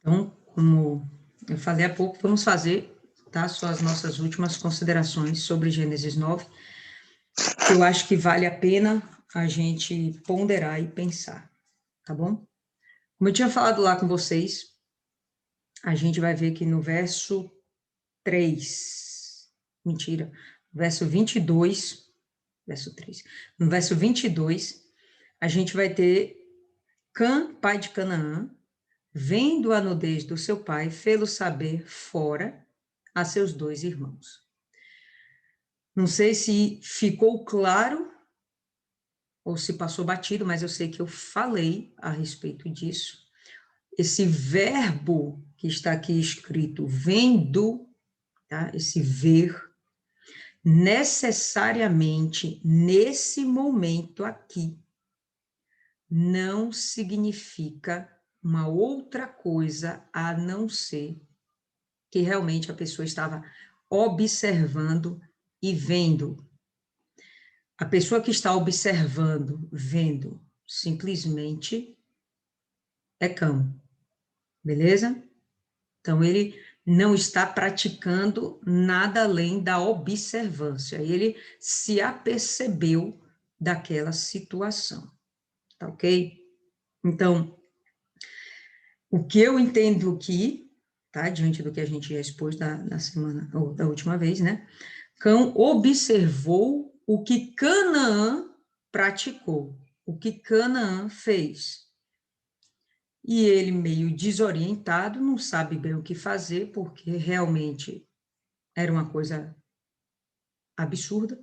Então, como eu falei há pouco, vamos fazer, tá, só as nossas últimas considerações sobre Gênesis 9, que eu acho que vale a pena a gente ponderar e pensar, tá bom? Como eu tinha falado lá com vocês, a gente vai ver que no verso 3, mentira, verso 22, verso 3, no verso 22, a gente vai ter Cã, pai de Canaã, vendo a nudez do seu pai, fê-lo saber fora a seus 2 irmãos. Não sei se ficou claro ou se passou batido, mas eu sei que eu falei a respeito disso. Esse verbo que está aqui escrito, vendo, tá? Esse ver, necessariamente, nesse momento aqui, não significa uma outra coisa a não ser que realmente a pessoa estava observando e vendo. A pessoa que está observando, vendo, simplesmente é Cão, beleza? Então, ele não está praticando nada além da observância, ele se apercebeu daquela situação, tá ok? Então, o que eu entendo aqui, tá, diante do que a gente já expôs na semana, ou da última vez, né? Cão observou o que Canaã praticou, o que Canaã fez. E ele, meio desorientado, não sabe bem o que fazer, porque realmente era uma coisa absurda.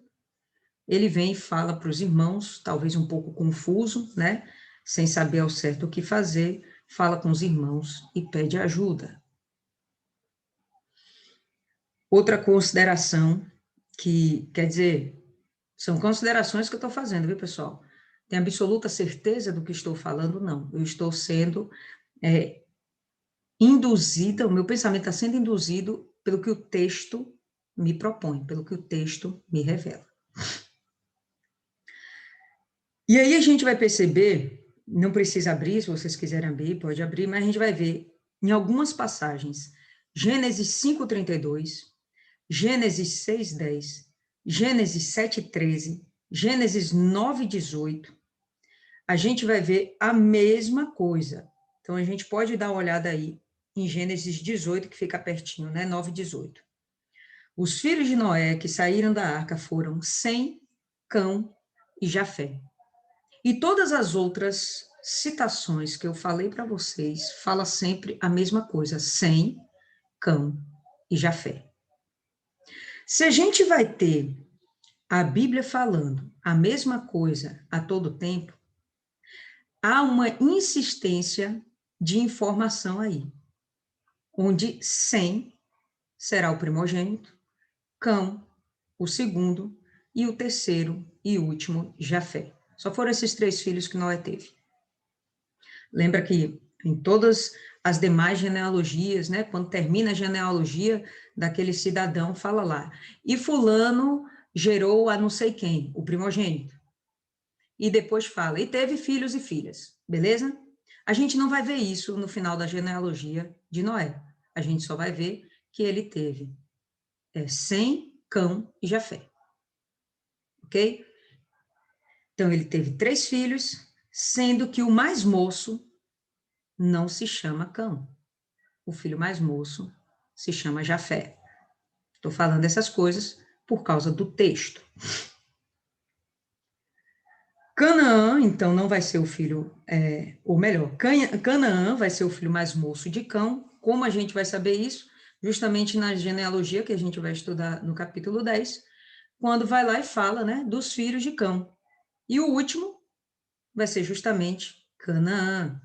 Ele vem e fala para os irmãos, talvez um pouco confuso, né? Sem saber ao certo o que fazer, fala com os irmãos e pede ajuda. Outra consideração que, quer dizer, são considerações que eu estou fazendo, viu, pessoal? Tem absoluta certeza do que estou falando? Não. Eu estou sendo induzida, o meu pensamento está sendo induzido pelo que o texto me propõe, pelo que o texto me revela. E aí a gente vai perceber, não precisa abrir, se vocês quiserem abrir, pode abrir, mas a gente vai ver em algumas passagens, Gênesis 5:32, Gênesis 6:10, Gênesis 7:13, Gênesis 9:18, a gente vai ver a mesma coisa. Então, a gente pode dar uma olhada aí em Gênesis 18, que fica pertinho, né? 9:18. Os filhos de Noé que saíram da arca foram Sem, Cão e Jafé. E todas as outras citações que eu falei para vocês, fala sempre a mesma coisa, Sem, Cão e Jafé. Se a gente vai ter a Bíblia falando a mesma coisa a todo tempo, há uma insistência de informação aí, onde Sem será o primogênito, Cão, o segundo, e o terceiro e último, Jafé. Só foram esses 3 filhos que Noé teve. Lembra que em todas as demais genealogias, né, quando termina a genealogia daquele cidadão, fala lá, e fulano gerou a não sei quem, o primogênito. E depois fala, e teve filhos e filhas, beleza? A gente não vai ver isso no final da genealogia de Noé. A gente só vai ver que ele teve Sem, Cão e Jafé. Ok? Então, ele teve 3 filhos, sendo que o mais moço não se chama Cão. O filho mais moço se chama Jafé. Estou falando essas coisas por causa do texto. Canaã, então, não vai ser o filho, ou melhor, Canaã vai ser o filho mais moço de Cão. Como a gente vai saber isso? Justamente na genealogia que a gente vai estudar no capítulo 10, quando vai lá e fala, né, dos filhos de Cão. E o último vai ser justamente Canaã,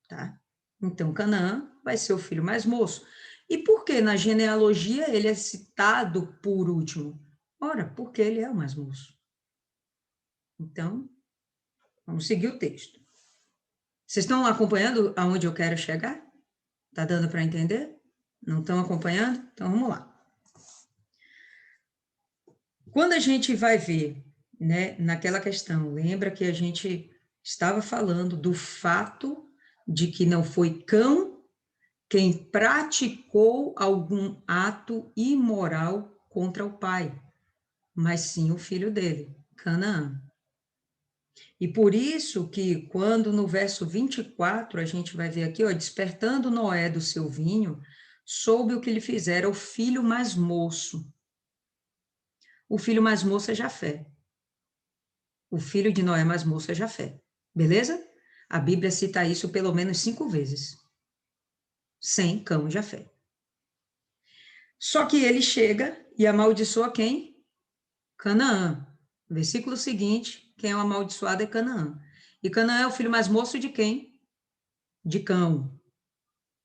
tá? Então, Canaã vai ser o filho mais moço. E por que na genealogia ele é citado por último? Ora, porque ele é o mais moço. Então, vamos seguir o texto. Vocês estão acompanhando aonde eu quero chegar? Tá dando para entender? Não estão acompanhando? Então, vamos lá. Quando a gente vai ver, né, naquela questão, lembra que a gente estava falando do fato de que não foi Cão quem praticou algum ato imoral contra o pai, mas sim o filho dele, Canaã. E por isso que quando no verso 24 a gente vai ver aqui, ó, despertando Noé do seu vinho, soube o que lhe fizera o filho mais moço. O filho mais moço é Jafé. O filho de Noé mais moço é Jafé. Beleza? A Bíblia cita isso pelo menos 5 vezes. Sem Cão e Jafé. Só que ele chega e amaldiçoa quem? Canaã. Versículo seguinte, quem é o amaldiçoado é Canaã. E Canaã é o filho mais moço de quem? De Cão.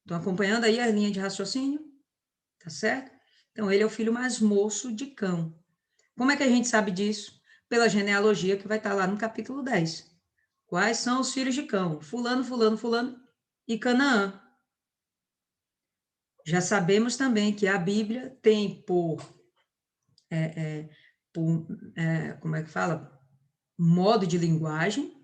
Estão acompanhando aí a linha de raciocínio? Tá certo? Então, ele é o filho mais moço de Cão. Como é que a gente sabe disso? Pela genealogia que vai estar lá no capítulo 10. Quais são os filhos de Cão? Fulano, fulano, fulano e Canaã. Já sabemos também que a Bíblia tem como é que fala? Modo de linguagem,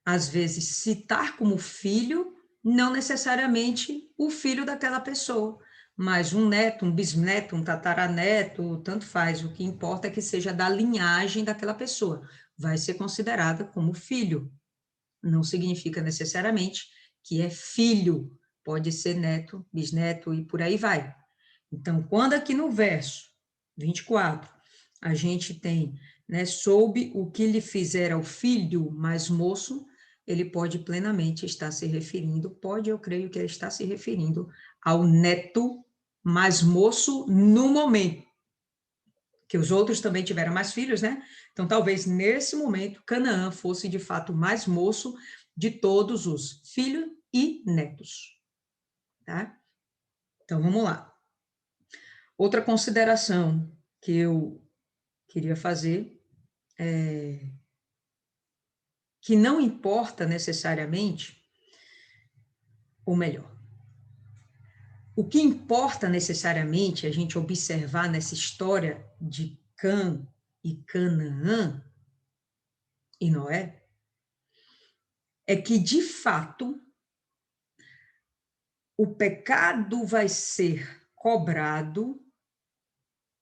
às vezes citar como filho, não necessariamente o filho daquela pessoa, mas um neto, um bisneto, um tataraneto, tanto faz, o que importa é que seja da linhagem daquela pessoa, vai ser considerada como filho, não significa necessariamente que é filho, pode ser neto, bisneto e por aí vai. Então, quando aqui no verso 24, a gente tem, né, soube o que lhe fizera o filho mais moço, ele pode plenamente estar se referindo, eu creio que ele está se referindo ao neto mais moço no momento, que os outros também tiveram mais filhos, né? Então, talvez nesse momento, Canaã fosse de fato o mais moço de todos os filhos e netos, tá? Então, vamos lá. Outra consideração que eu queria fazer é que não importa necessariamente, ou melhor, o que importa necessariamente a gente observar nessa história de Cã e Canaã e Noé é que, de fato, o pecado vai ser cobrado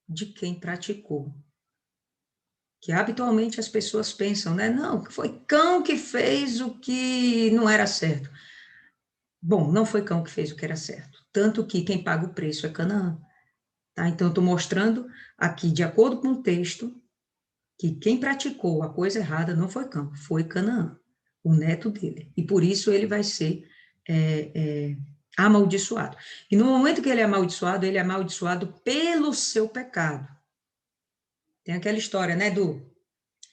de quem praticou. Que habitualmente as pessoas pensam, né? Não, foi Cão que fez o que não era certo. Bom, não foi Cão que fez o que era certo. Tanto que quem paga o preço é Canaã. Tá? Então, estou mostrando aqui, de acordo com o texto, que quem praticou a coisa errada não foi Cão, foi Canaã, o neto dele. E por isso ele vai ser amaldiçoado. E no momento que ele é amaldiçoado pelo seu pecado. Tem aquela história, né,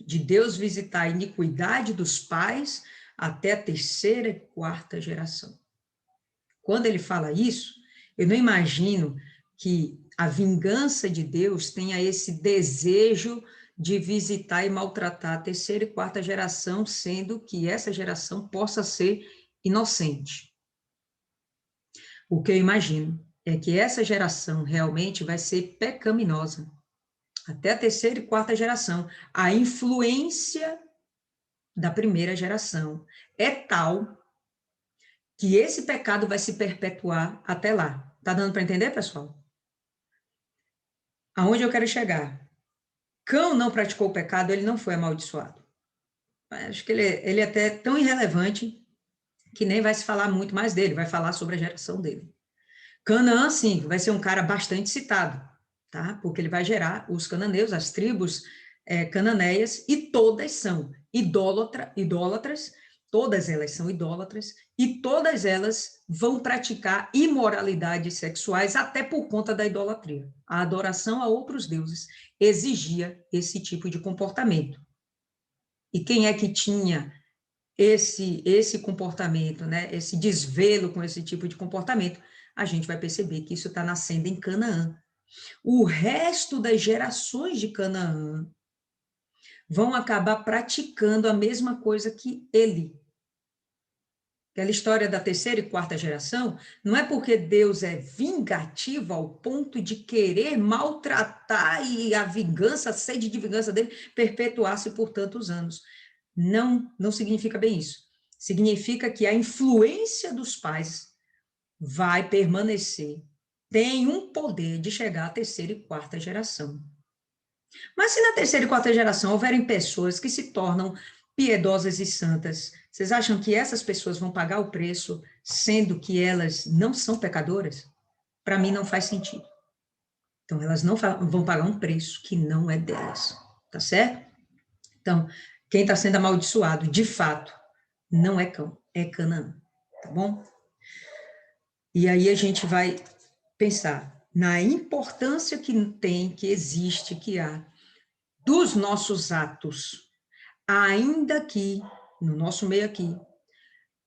de Deus visitar a iniquidade dos pais até a terceira e quarta geração. Quando ele fala isso, eu não imagino que a vingança de Deus tenha esse desejo de visitar e maltratar a terceira e quarta geração, sendo que essa geração possa ser inocente. O que eu imagino é que essa geração realmente vai ser pecaminosa, até a terceira e quarta geração. A influência da primeira geração é tal que esse pecado vai se perpetuar até lá. Tá dando para entender, pessoal? Aonde eu quero chegar? Cão não praticou o pecado, ele não foi amaldiçoado. Acho que ele é até tão irrelevante que nem vai se falar muito mais dele, vai falar sobre a geração dele. Canaã, sim, vai ser um cara bastante citado, tá? Porque ele vai gerar os cananeus, as tribos cananeias, e todas são idólatras, todas elas são idólatras, e todas elas vão praticar imoralidades sexuais até por conta da idolatria. A adoração a outros deuses exigia esse tipo de comportamento. E quem é que tinha esse comportamento, né? Esse desvelo com esse tipo de comportamento? A gente vai perceber que isso está nascendo em Canaã. O resto das gerações de Canaã vão acabar praticando a mesma coisa que ele. Aquela história da terceira e quarta geração, não é porque Deus é vingativo ao ponto de querer maltratar e a vingança, a sede de vingança dele, perpetuar-se por tantos anos. Não significa bem isso. Significa que a influência dos pais vai permanecer, tem um poder de chegar à terceira e quarta geração. Mas se na terceira e quarta geração houverem pessoas que se tornam piedosas e santas, vocês acham que essas pessoas vão pagar o preço, sendo que elas não são pecadoras? Para mim não faz sentido. Então, elas não vão pagar um preço que não é delas, tá certo? Então, quem está sendo amaldiçoado, de fato, não é Cão, é Canaã, tá bom? E aí a gente vai pensar na importância que tem, que existe, que há, dos nossos atos, ainda que, no nosso meio aqui,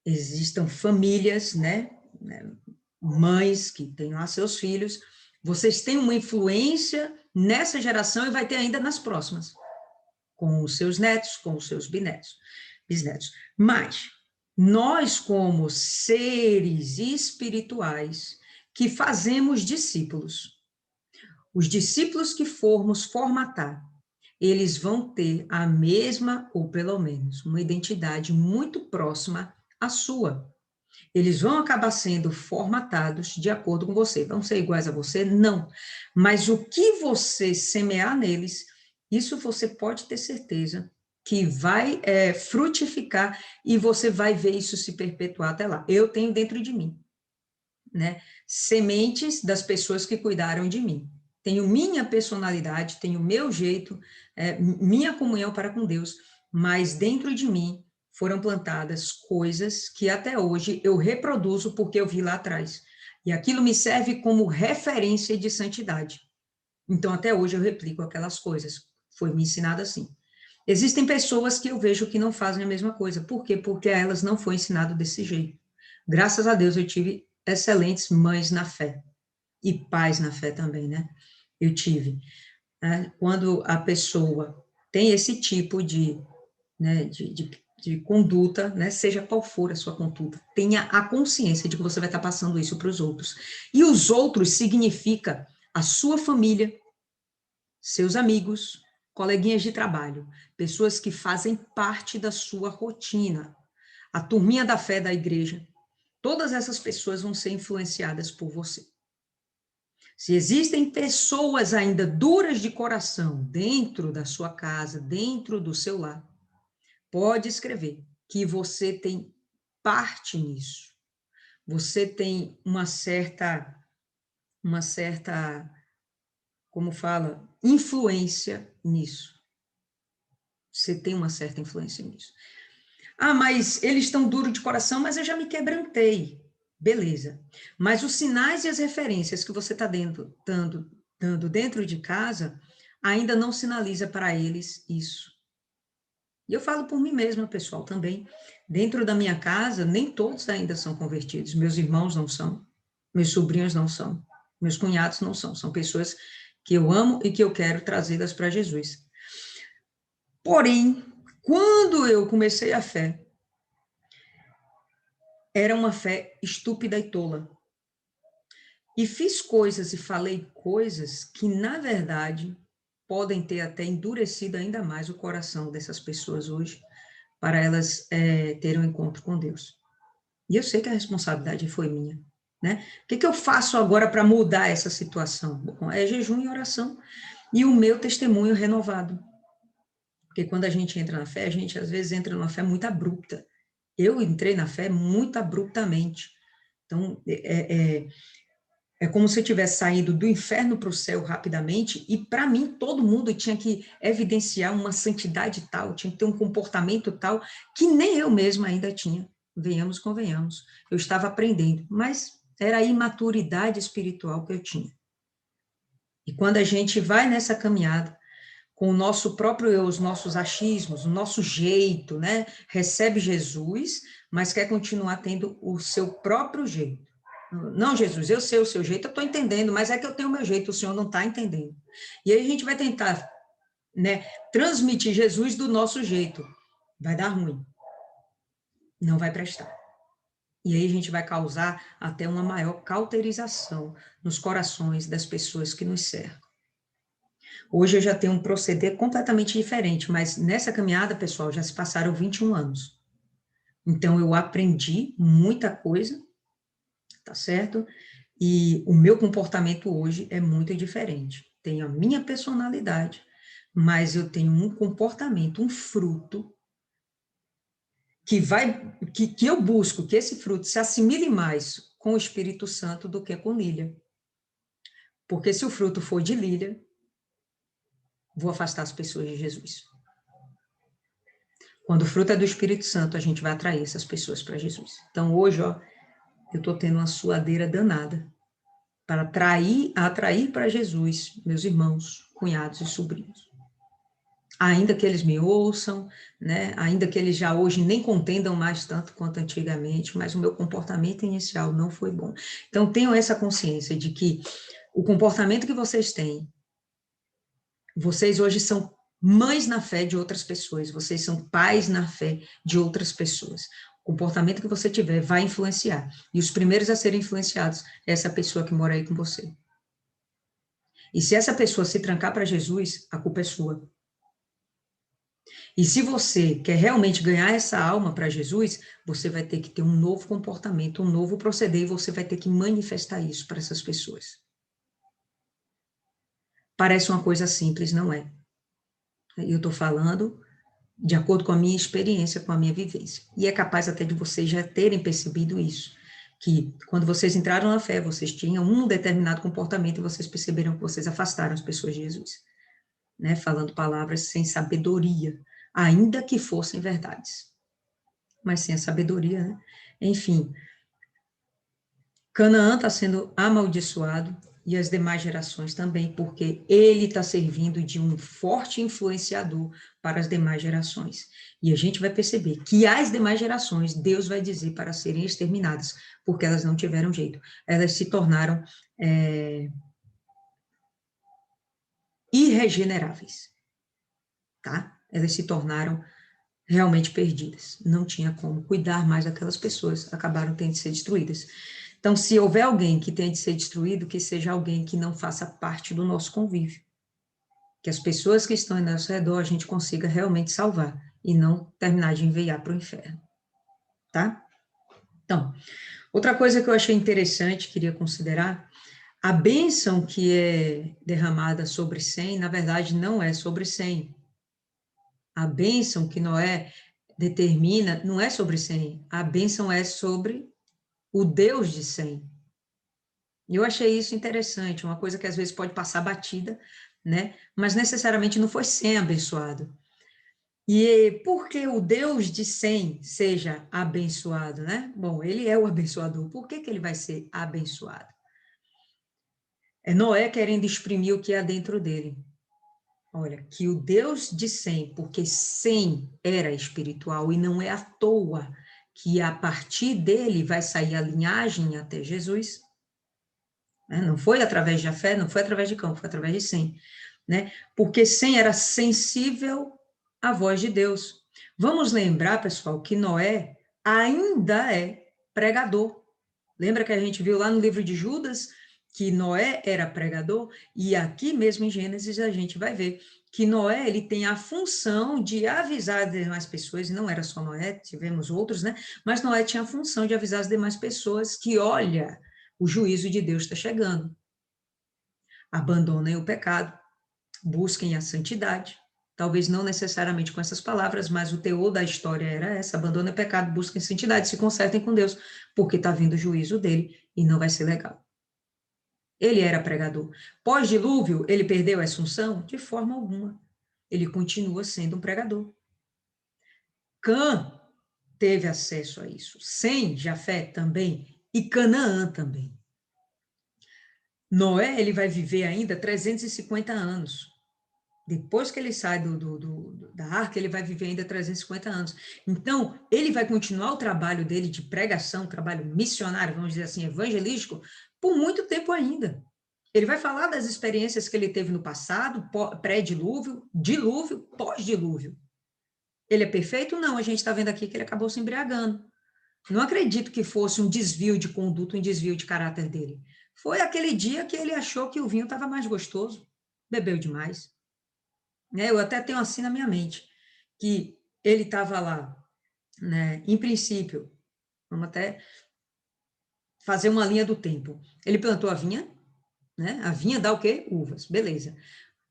existam famílias, né, mães que têm lá seus filhos, vocês têm uma influência nessa geração e vai ter ainda nas próximas, com os seus netos, com os seus bisnetos. Mas nós, como seres espirituais, que fazemos discípulos, os discípulos que formos formatar, eles vão ter a mesma, ou pelo menos, uma identidade muito próxima à sua. Eles vão acabar sendo formatados de acordo com você. Vão ser iguais a você? Não. Mas o que você semear neles, isso você pode ter certeza que vai frutificar e você vai ver isso se perpetuar até lá. Eu tenho dentro de mim, né? Sementes das pessoas que cuidaram de mim. Tenho minha personalidade, tenho meu jeito, minha comunhão para com Deus, mas dentro de mim foram plantadas coisas que até hoje eu reproduzo porque eu vi lá atrás. E aquilo me serve como referência de santidade. Então, até hoje eu replico aquelas coisas. Foi me ensinado assim. Existem pessoas que eu vejo que não fazem a mesma coisa. Por quê? Porque a elas não foi ensinado desse jeito. Graças a Deus eu tive excelentes mães na fé. E pais na fé também, né? Eu tive. Né? Quando a pessoa tem esse tipo né, de conduta, né, seja qual for a sua conduta, tenha a consciência de que você vai estar passando isso para os outros. E os outros significa a sua família, seus amigos, coleguinhas de trabalho, pessoas que fazem parte da sua rotina, a turminha da fé da igreja. Todas essas pessoas vão ser influenciadas por você. Se existem pessoas ainda duras de coração dentro da sua casa, dentro do seu lar, pode escrever que você tem parte nisso. Você tem uma certa, como fala, influência nisso. Você tem uma certa influência nisso. Ah, mas eles estão duros de coração, mas eu já me quebrantei. Beleza. Mas os sinais e as referências que você está dando dentro de casa ainda não sinaliza para eles isso. E eu falo por mim mesma, pessoal, também. Dentro da minha casa, nem todos ainda são convertidos. Meus irmãos não são, meus sobrinhos não são, meus cunhados não são. São pessoas que eu amo e que eu quero trazê-las para Jesus. Porém, quando eu comecei a fé, era uma fé estúpida e tola. E fiz coisas e falei coisas que, na verdade, podem ter até endurecido ainda mais o coração dessas pessoas hoje, para elas terem um encontro com Deus. E eu sei que a responsabilidade foi minha, né? O que eu faço agora para mudar essa situação? Bom, é jejum e oração e o meu testemunho renovado. Porque quando a gente entra na fé, a gente às vezes entra numa fé muito abrupta. Eu entrei na fé muito abruptamente. Então, é como se eu tivesse saído do inferno para o céu rapidamente, e para mim todo mundo tinha que evidenciar uma santidade tal, tinha que ter um comportamento tal, que nem eu mesma ainda tinha. Venhamos, convenhamos. Eu estava aprendendo, mas era a imaturidade espiritual que eu tinha. E quando a gente vai nessa caminhada, com o nosso próprio eu, os nossos achismos, o nosso jeito, né? Recebe Jesus, mas quer continuar tendo o seu próprio jeito. Não, Jesus, eu sei o seu jeito, eu estou entendendo, mas é que eu tenho o meu jeito, o senhor não está entendendo. E aí a gente vai tentar, né, transmitir Jesus do nosso jeito. Vai dar ruim. Não vai prestar. E aí a gente vai causar até uma maior cauterização nos corações das pessoas que nos cercam. Hoje eu já tenho um proceder completamente diferente, mas nessa caminhada, pessoal, já se passaram 21 anos. Então eu aprendi muita coisa, tá certo? E o meu comportamento hoje é muito diferente. Tenho a minha personalidade, mas eu tenho um comportamento, um fruto que eu busco que esse fruto se assimile mais com o Espírito Santo do que com Lília. Porque se o fruto for de Lília, vou afastar as pessoas de Jesus. Quando o fruto é do Espírito Santo, a gente vai atrair essas pessoas para Jesus. Então, hoje, ó, eu estou tendo uma suadeira danada para atrair para Jesus meus irmãos, cunhados e sobrinhos. Ainda que eles me ouçam, né? Ainda que eles já hoje nem contendam mais tanto quanto antigamente, mas o meu comportamento inicial não foi bom. Então, tenham essa consciência de que o comportamento que vocês têm, vocês hoje são mães na fé de outras pessoas, vocês são pais na fé de outras pessoas. O comportamento que você tiver vai influenciar. E os primeiros a serem influenciados é essa pessoa que mora aí com você. E se essa pessoa se trancar para Jesus, a culpa é sua. E se você quer realmente ganhar essa alma para Jesus, você vai ter que ter um novo comportamento, um novo proceder, e você vai ter que manifestar isso para essas pessoas. Parece uma coisa simples, não é? Eu estou falando de acordo com a minha experiência, com a minha vivência. E é capaz até de vocês já terem percebido isso, que quando vocês entraram na fé, vocês tinham um determinado comportamento e vocês perceberam que vocês afastaram as pessoas de Jesus, né? Falando palavras sem sabedoria, ainda que fossem verdades, mas sem a sabedoria, né? Enfim, Canaã está sendo amaldiçoado e as demais gerações também, porque ele está servindo de um forte influenciador para as demais gerações. E a gente vai perceber que as demais gerações, Deus vai dizer para serem exterminadas, porque elas não tiveram jeito. Elas se tornaram irregeneráveis, tá? Elas se tornaram realmente perdidas. Não tinha como cuidar mais daquelas pessoas, acabaram tendo de ser destruídas. Então, se houver alguém que tenha de ser destruído, que seja alguém que não faça parte do nosso convívio. Que as pessoas que estão ao nosso redor a gente consiga realmente salvar e não terminar de enviar para o inferno. Tá? Então, outra coisa que eu achei interessante, queria considerar, a bênção que é derramada sobre Sem, na verdade, não é sobre Sem. A bênção que Noé determina não é sobre Sem, a bênção é sobre o Deus de Sem. E eu achei isso interessante, uma coisa que às vezes pode passar batida, né? Mas necessariamente não foi Sem abençoado. E por que o Deus de Sem seja abençoado, né? Bom, ele é o abençoador. Por que ele vai ser abençoado? É Noé querendo exprimir o que há dentro dele. Olha, que o Deus de Sem, porque Sem era espiritual e não é à toa que a partir dele vai sair a linhagem até Jesus, né? Não foi através de Jafé, não foi através de Cão, foi através de Sem, né? Porque Sem era sensível à voz de Deus. Vamos lembrar, pessoal, que Noé ainda é pregador. Lembra que a gente viu lá no livro de Judas que Noé era pregador? E aqui mesmo em Gênesis a gente vai ver que Noé ele tem a função de avisar as demais pessoas, e não era só Noé, tivemos outros, né? Mas Noé tinha a função de avisar as demais pessoas que, olha, o juízo de Deus está chegando. Abandonem o pecado, busquem a santidade. Talvez não necessariamente com essas palavras, mas o teor da história era essa: abandonem o pecado, busquem santidade, se consertem com Deus, porque está vindo o juízo dele e não vai ser legal. Ele era pregador. Pós-dilúvio, ele perdeu essa unção? De forma alguma. Ele continua sendo um pregador. Cã teve acesso a isso. Sem, Jafé também, e Canaã também. Noé, ele vai viver ainda 350 anos. Depois que ele sai da arca, ele vai viver ainda 350 anos. Então, ele vai continuar o trabalho dele de pregação, trabalho missionário, vamos dizer assim, evangelístico, por muito tempo ainda. Ele vai falar das experiências que ele teve no passado, pré-dilúvio, dilúvio, pós-dilúvio. Ele é perfeito? Não, a gente está vendo aqui que ele acabou se embriagando. Não acredito que fosse um desvio de conduta, um desvio de caráter dele. Foi aquele dia que ele achou que o vinho estava mais gostoso, bebeu demais. Né? Eu até tenho assim na minha mente, que ele estava lá, né? Em princípio, vamos até fazer uma linha do tempo. Ele plantou a vinha, né? A vinha dá o quê? Uvas, beleza.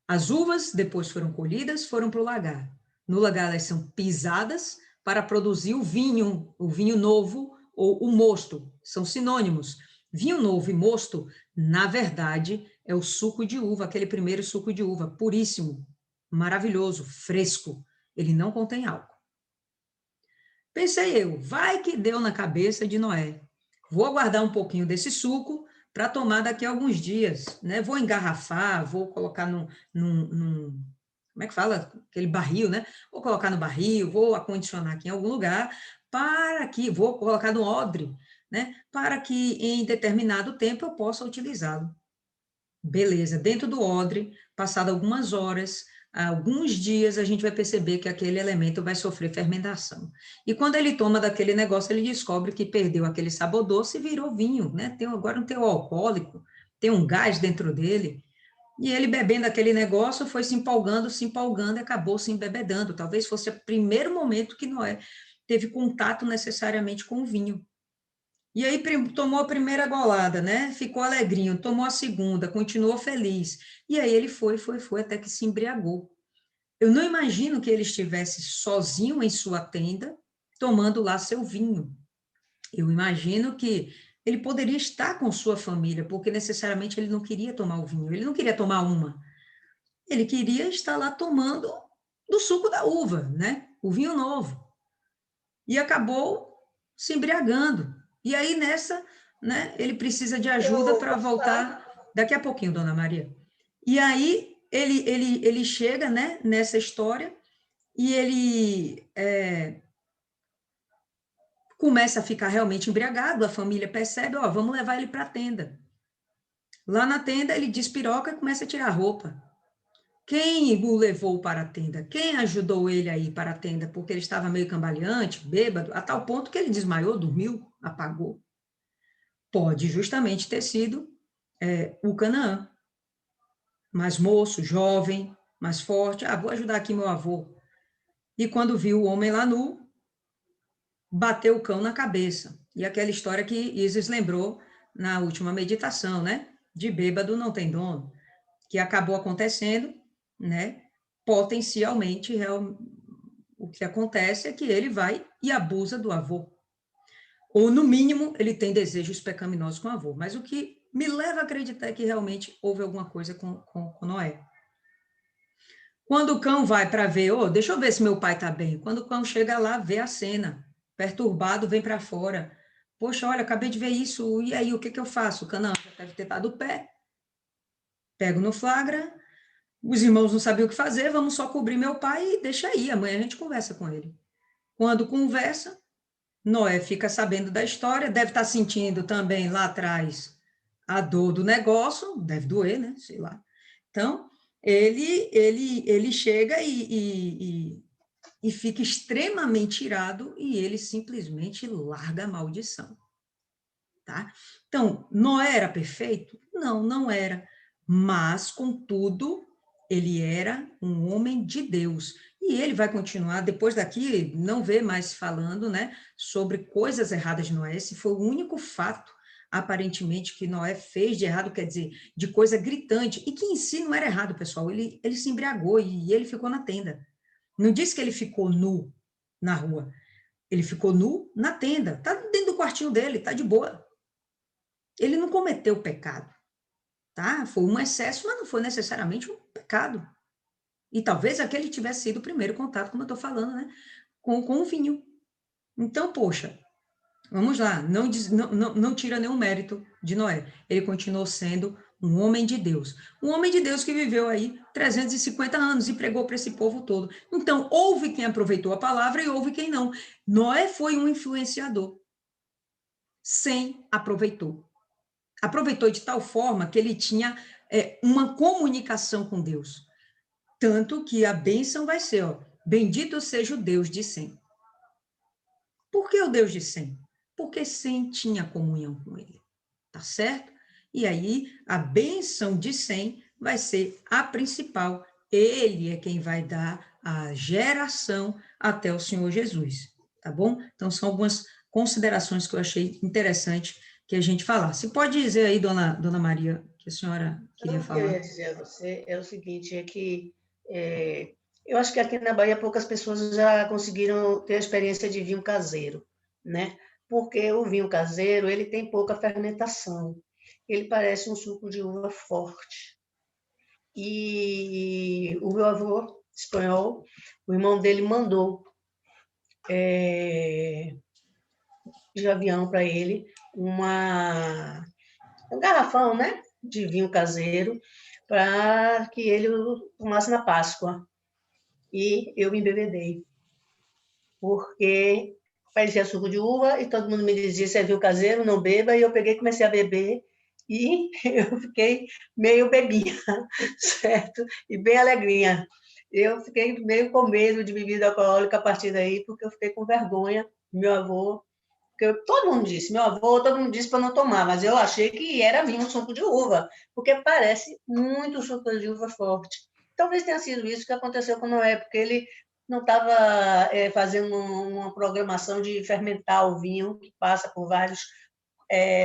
As uvas depois foram colhidas, foram para o lagar. No lagar elas são pisadas para produzir o vinho novo ou o mosto, são sinônimos. Vinho novo e mosto, na verdade, é o suco de uva, aquele primeiro suco de uva, puríssimo, maravilhoso, fresco. Ele não contém álcool. Pensei eu, vai que deu na cabeça de Noé. Vou aguardar um pouquinho desse suco para tomar daqui a alguns dias, né? Vou engarrafar, vou colocar como é que fala? Aquele barril, né? Vou colocar no barril, vou acondicionar aqui em algum lugar, vou colocar no odre, né? Para que em determinado tempo eu possa utilizá-lo. Beleza, dentro do odre, passado algumas horas, alguns dias, a gente vai perceber que aquele elemento vai sofrer fermentação. E quando ele toma daquele negócio, ele descobre que perdeu aquele sabor doce e virou vinho, né? Agora não tem o alcoólico, tem um gás dentro dele. E ele bebendo aquele negócio, foi se empolgando e acabou se embebedando. Talvez fosse o primeiro momento que Noé teve contato necessariamente com o vinho. E aí tomou a primeira golada, né? Ficou alegrinho, tomou a segunda, continuou feliz. E aí ele foi, até que se embriagou. Eu não imagino que ele estivesse sozinho em sua tenda, tomando lá seu vinho. Eu imagino que ele poderia estar com sua família, porque necessariamente ele não queria tomar o vinho, ele não queria tomar uma. Ele queria estar lá tomando do suco da uva, né? O vinho novo. E acabou se embriagando. E aí nessa, né, ele precisa de ajuda para voltar daqui a pouquinho, dona Maria. E aí ele chega, né, nessa história e ele começa a ficar realmente embriagado, a família percebe, ó, vamos levar ele para a tenda. Lá na tenda ele despiroca e começa a tirar a roupa. Quem o levou para a tenda? Quem ajudou ele a ir para a tenda? Porque ele estava meio cambaleante, bêbado, a tal ponto que ele desmaiou, dormiu, apagou. Pode justamente ter sido o Canaã, mais moço, jovem, mais forte. Ah, vou ajudar aqui meu avô. E quando viu o homem lá nu, bateu o cão na cabeça. E aquela história que Isis lembrou na última meditação, né? De bêbado não tem dono, que acabou acontecendo, né? Potencialmente, o que acontece é que ele vai e abusa do avô. Ou, no mínimo, ele tem desejos pecaminosos com o avô. Mas o que me leva a acreditar é que realmente houve alguma coisa com Noé. Quando o cão vai para ver, deixa eu ver se meu pai está bem. Quando o cão chega lá, vê a cena, perturbado, vem para fora. Poxa, olha, acabei de ver isso, e aí, o que eu faço? O Canaã já deve ter dado o pé. Pego no flagra, os irmãos não sabiam o que fazer, vamos só cobrir meu pai e deixa aí, amanhã a gente conversa com ele. Quando conversa, Noé fica sabendo da história, deve estar sentindo também lá atrás a dor do negócio, deve doer, né? Sei lá. Então, ele chega e fica extremamente irado e ele simplesmente larga a maldição, tá? Então, Noé era perfeito? Não, não era. Mas, contudo, ele era um homem de Deus. E ele vai continuar, depois daqui, não vê mais falando, né, sobre coisas erradas de Noé. Esse foi o único fato, aparentemente, que Noé fez de errado, quer dizer, de coisa gritante, e que em si não era errado, pessoal. Ele se embriagou e ele ficou na tenda. Não disse que ele ficou nu na rua. Ele ficou nu na tenda. Tá dentro do quartinho dele, tá de boa. Ele não cometeu pecado, tá? Foi um excesso, mas não foi necessariamente um pecado. E talvez aquele tivesse sido o primeiro contato, como eu estou falando, né? Com o vinho. Então, poxa, vamos lá, não tira nenhum mérito de Noé. Ele continuou sendo um homem de Deus. Um homem de Deus que viveu aí 350 anos e pregou para esse povo todo. Então, houve quem aproveitou a palavra e houve quem não. Noé foi um influenciador. Sem aproveitou. Aproveitou de tal forma que ele tinha uma comunicação com Deus. Tanto que a bênção vai ser, bendito seja o Deus de Sem. Por que o Deus de Sem? Porque Sem tinha comunhão com ele, tá certo? E aí, a bênção de Sem vai ser a principal. Ele é quem vai dar a geração até o Senhor Jesus, tá bom? Então, são algumas considerações que eu achei interessante que a gente falasse. Pode dizer aí, dona Maria, que a senhora queria Então, o que eu falar. ia dizer a você é o seguinte, é que eu acho que aqui na Bahia poucas pessoas já conseguiram ter a experiência de vinho caseiro, né? Porque o vinho caseiro, ele tem pouca fermentação. Ele parece um suco de uva forte. E o meu avô espanhol, o irmão dele mandou de avião para ele um garrafão, né, de vinho caseiro para que ele tomasse na Páscoa. E eu me embebedei, porque parecia suco de uva e todo mundo me dizia, você é vinho caseiro, não beba, e eu peguei e comecei a beber e eu fiquei meio bebinha, certo? E bem alegrinha. Eu fiquei meio com medo de bebida alcoólica a partir daí, porque eu fiquei com vergonha. Meu avô, porque todo mundo disse, meu avô, todo mundo disse para não tomar, mas eu achei que era vinho suco de uva, porque parece muito suco de uva forte. Talvez tenha sido isso que aconteceu com Noé, porque ele não estava fazendo uma programação de fermentar o vinho, que passa por vários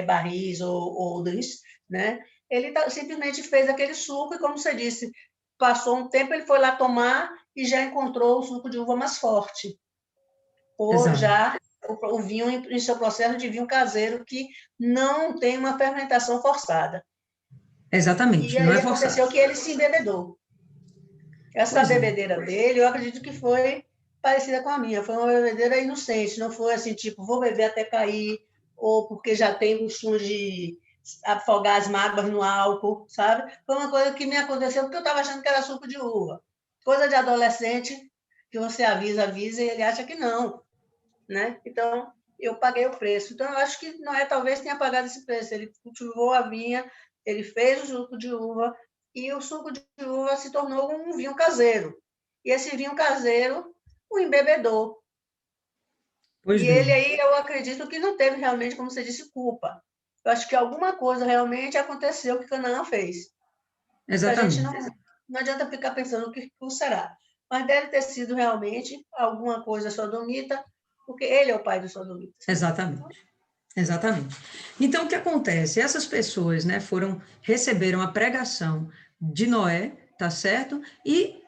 barris ou odres, né? Ele simplesmente fez aquele suco e, como você disse, passou um tempo, ele foi lá tomar e já encontrou o suco de uva mais forte, ou Exato. já o vinho em seu processo de vinho caseiro, que não tem uma fermentação forçada. E Exatamente, não aí é forçado. aconteceu que ele se embebedou. Essa Pois é, bebedeira dele, eu acredito que foi parecida com a minha. Foi uma bebedeira inocente, não foi assim, tipo, vou beber até cair, ou porque já tem costume de afogar as mágoas no álcool, sabe? Foi uma coisa que me aconteceu porque eu estava achando que era suco de uva. Coisa de adolescente, que você avisa, e ele acha que não, né? Então, eu paguei o preço. Então, eu acho que Noé talvez tenha pagado esse preço. Ele cultivou a vinha, ele fez o suco de uva, e o suco de uva se tornou um vinho caseiro. E esse vinho caseiro o embebedou. pois E ele bem, aí, eu acredito que não teve realmente, como você disse, culpa. Eu acho que alguma coisa realmente aconteceu que Canaã fez. Que a gente exatamente, não adianta ficar pensando o que será. Mas deve ter sido realmente alguma coisa sodomita, porque ele é o pai dos sodomitas, né? exatamente, exatamente. Então, o que acontece? Essas pessoas, né, receberam a pregação de Noé, tá certo? E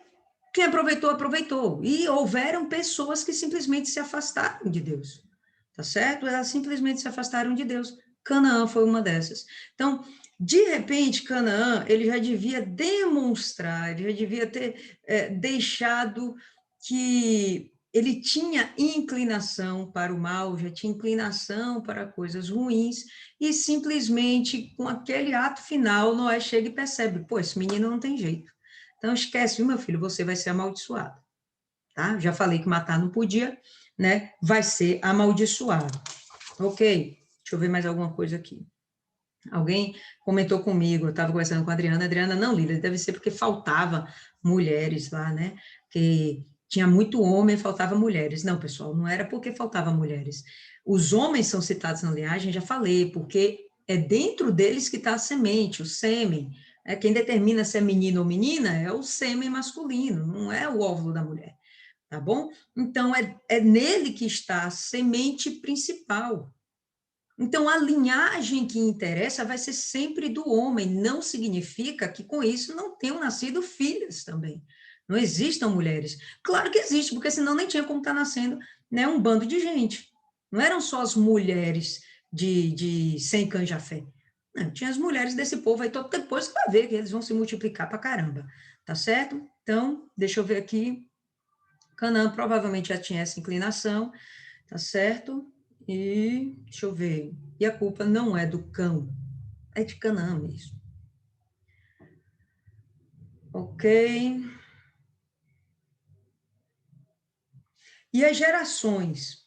quem aproveitou, aproveitou. E houveram pessoas que simplesmente se afastaram de Deus, tá certo? Elas simplesmente se afastaram de Deus. Canaã foi uma dessas. Então, de repente, Canaã, ele já devia demonstrar, ele já devia ter deixado que ele tinha inclinação para o mal, já tinha inclinação para coisas ruins, e simplesmente com aquele ato final, Noé chega e percebe, pô, esse menino não tem jeito. Então, esquece, viu, meu filho, você vai ser amaldiçoado, tá? Já falei que matar não podia, né? Vai ser amaldiçoado. Ok, deixa eu ver mais alguma coisa aqui. Alguém comentou comigo, eu estava conversando com a Adriana, não, Lila, deve ser porque faltava mulheres lá, né? Que tinha muito homem, faltava mulheres. Não, pessoal, não era porque faltava mulheres. Os homens são citados na linhagem, já falei, porque é dentro deles que está a semente, o sêmen. É, quem determina se é menino ou menina é o sêmen masculino, não é o óvulo da mulher, tá bom? Então, é nele que está a semente principal. Então, a linhagem que interessa vai ser sempre do homem, não significa que com isso não tenham nascido filhas também. Não existam mulheres. Claro que existe, porque senão nem tinha como estar nascendo, né, um bando de gente. Não eram só as mulheres de sem canja-fé. Não, tinha as mulheres desse povo aí, todo depois que vai ver que eles vão se multiplicar para caramba. Tá certo? Então, deixa eu ver aqui. Canaã provavelmente já tinha essa inclinação, tá certo? E deixa eu ver. E a culpa não é do cão, é de Canaã mesmo. Ok. E as gerações,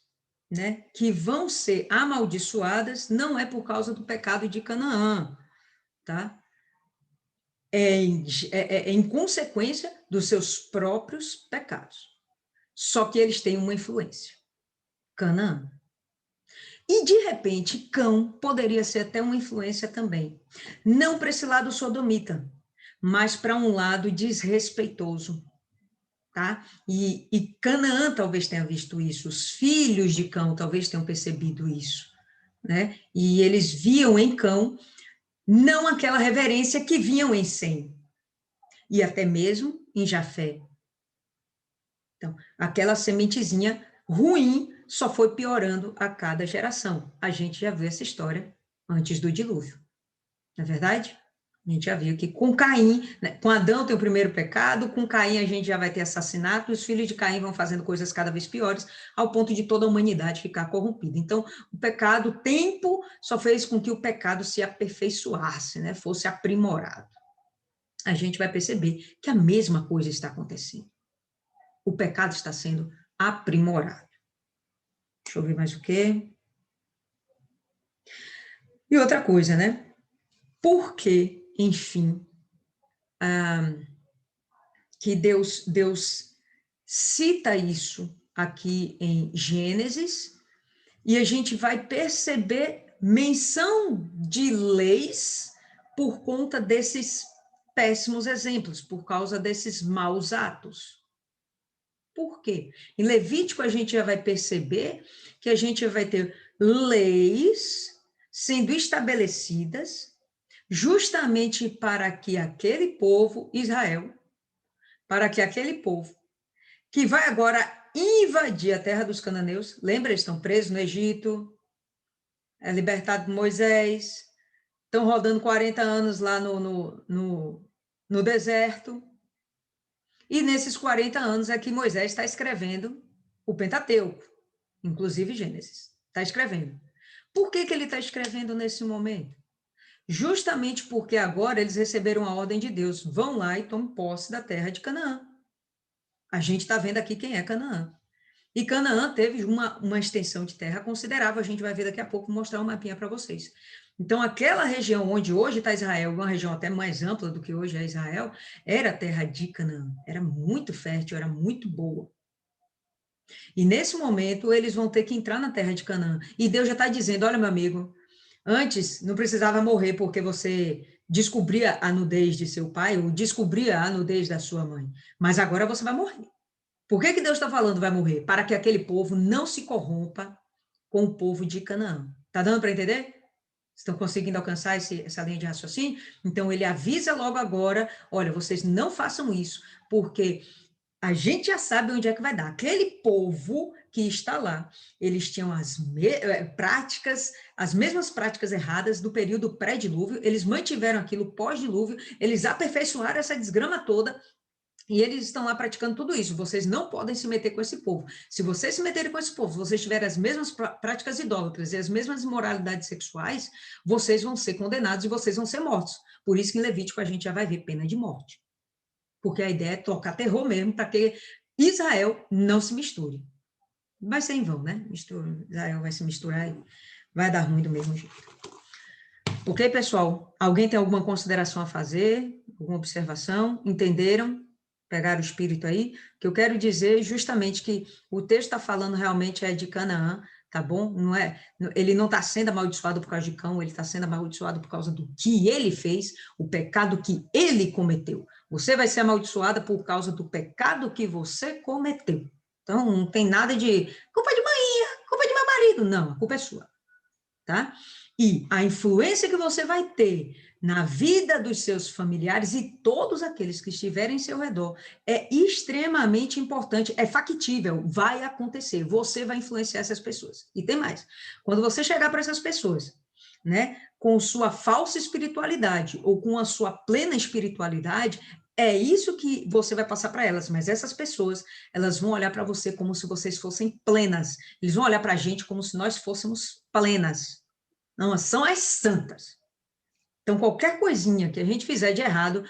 né, que vão ser amaldiçoadas não é por causa do pecado de Canaã, tá? É em consequência dos seus próprios pecados. Só que eles têm uma influência. Canaã. E, de repente, Cão poderia ser até uma influência também. Não para esse lado sodomita, mas para um lado desrespeitoso, tá? E Canaã talvez tenha visto isso, os filhos de Cão talvez tenham percebido isso, né? E eles viam em Cão não aquela reverência que viam em Sem, e até mesmo em Jafé. Então, aquela sementezinha ruim só foi piorando a cada geração. A gente já viu essa história antes do dilúvio, não é verdade? A gente já viu que com Caim, né, com Adão tem o primeiro pecado, com Caim a gente já vai ter assassinato, e os filhos de Caim vão fazendo coisas cada vez piores, ao ponto de toda a humanidade ficar corrompida. Então, o pecado, o tempo só fez com que o pecado se aperfeiçoasse, né, fosse aprimorado. A gente vai perceber que a mesma coisa está acontecendo. O pecado está sendo aprimorado. Deixa eu ver mais o quê. E outra coisa, né? Por que, enfim, que Deus cita isso aqui em Gênesis, e a gente vai perceber menção de leis por conta desses péssimos exemplos, por causa desses maus atos. Por quê? Em Levítico a gente já vai perceber que a gente vai ter leis sendo estabelecidas justamente para que aquele povo, Israel, para que aquele povo que vai agora invadir a terra dos cananeus, lembra, eles estão presos no Egito, é libertado por Moisés, estão rodando 40 anos lá no deserto, e nesses 40 anos é que Moisés está escrevendo o Pentateuco, inclusive Gênesis, está escrevendo. Por que ele está escrevendo nesse momento? Justamente porque agora eles receberam a ordem de Deus, vão lá e tomem posse da terra de Canaã. A gente está vendo aqui quem é Canaã. E Canaã teve uma extensão de terra considerável, a gente vai ver daqui a pouco, mostrar um mapinha para vocês. Então, aquela região onde hoje está Israel, uma região até mais ampla do que hoje é Israel, era a terra de Canaã, era muito fértil, era muito boa. E nesse momento, eles vão ter que entrar na terra de Canaã. E Deus já está dizendo, olha, meu amigo, antes não precisava morrer porque você descobria a nudez de seu pai ou descobria a nudez da sua mãe, mas agora você vai morrer. Por que Deus está falando vai morrer? Para que aquele povo não se corrompa com o povo de Canaã. Está dando para entender? Estão conseguindo alcançar essa linha de raciocínio? Então, ele avisa logo agora, olha, vocês não façam isso, porque a gente já sabe onde é que vai dar. Aquele povo que está lá, eles tinham as mesmas práticas erradas do período pré-dilúvio, eles mantiveram aquilo pós-dilúvio, eles aperfeiçoaram essa desgrama toda, e eles estão lá praticando tudo isso. Vocês não podem se meter com esse povo. Se vocês se meterem com esse povo, vocês tiverem as mesmas práticas idólatras e as mesmas imoralidades sexuais, vocês vão ser condenados e vocês vão ser mortos. Por isso que em Levítico a gente já vai ver pena de morte. Porque a ideia é tocar terror mesmo, para que Israel não se misture. Vai ser em vão, né? Israel vai se misturar e vai dar ruim do mesmo jeito. Ok, pessoal? Alguém tem alguma consideração a fazer? Alguma observação? Entenderam? Pegaram o espírito aí? O que eu quero dizer justamente que o texto está falando realmente é de Canaã, tá bom? Não é, ele não está sendo amaldiçoado por causa de Cão, ele está sendo amaldiçoado por causa do que ele fez, o pecado que ele cometeu. Você vai ser amaldiçoada por causa do pecado que você cometeu. Então, não tem nada de culpa de mãe, culpa de meu marido. Não, a culpa é sua, tá? E a influência que você vai ter na vida dos seus familiares e todos aqueles que estiverem em seu redor é extremamente importante, é factível, vai acontecer, você vai influenciar essas pessoas. E tem mais, quando você chegar para essas pessoas, né, com sua falsa espiritualidade ou com a sua plena espiritualidade, é isso que você vai passar para elas, mas essas pessoas, elas vão olhar para você como se vocês fossem plenas, eles vão olhar para a gente como se nós fôssemos plenas. Não, são as santas. Então, qualquer coisinha que a gente fizer de errado,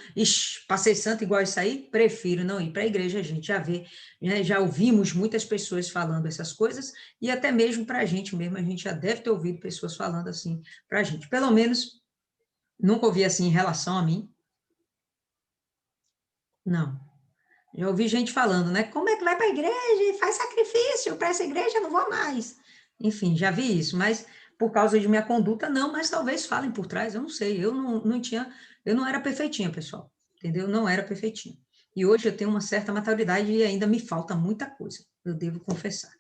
passei santa igual isso aí, prefiro não ir para a igreja, a gente já vê, né, já ouvimos muitas pessoas falando essas coisas, e até mesmo para a gente mesmo, a gente já deve ter ouvido pessoas falando assim para a gente. Pelo menos, nunca ouvi assim em relação a mim. Não. Já ouvi gente falando, né? Como é que vai para a igreja e faz sacrifício para essa igreja? Eu não vou mais. Enfim, já vi isso, mas por causa de minha conduta, não, mas talvez falem por trás, eu não sei. Eu não tinha, eu não era perfeitinha, pessoal, entendeu? Não era perfeitinha. E hoje eu tenho uma certa maturidade e ainda me falta muita coisa, eu devo confessar.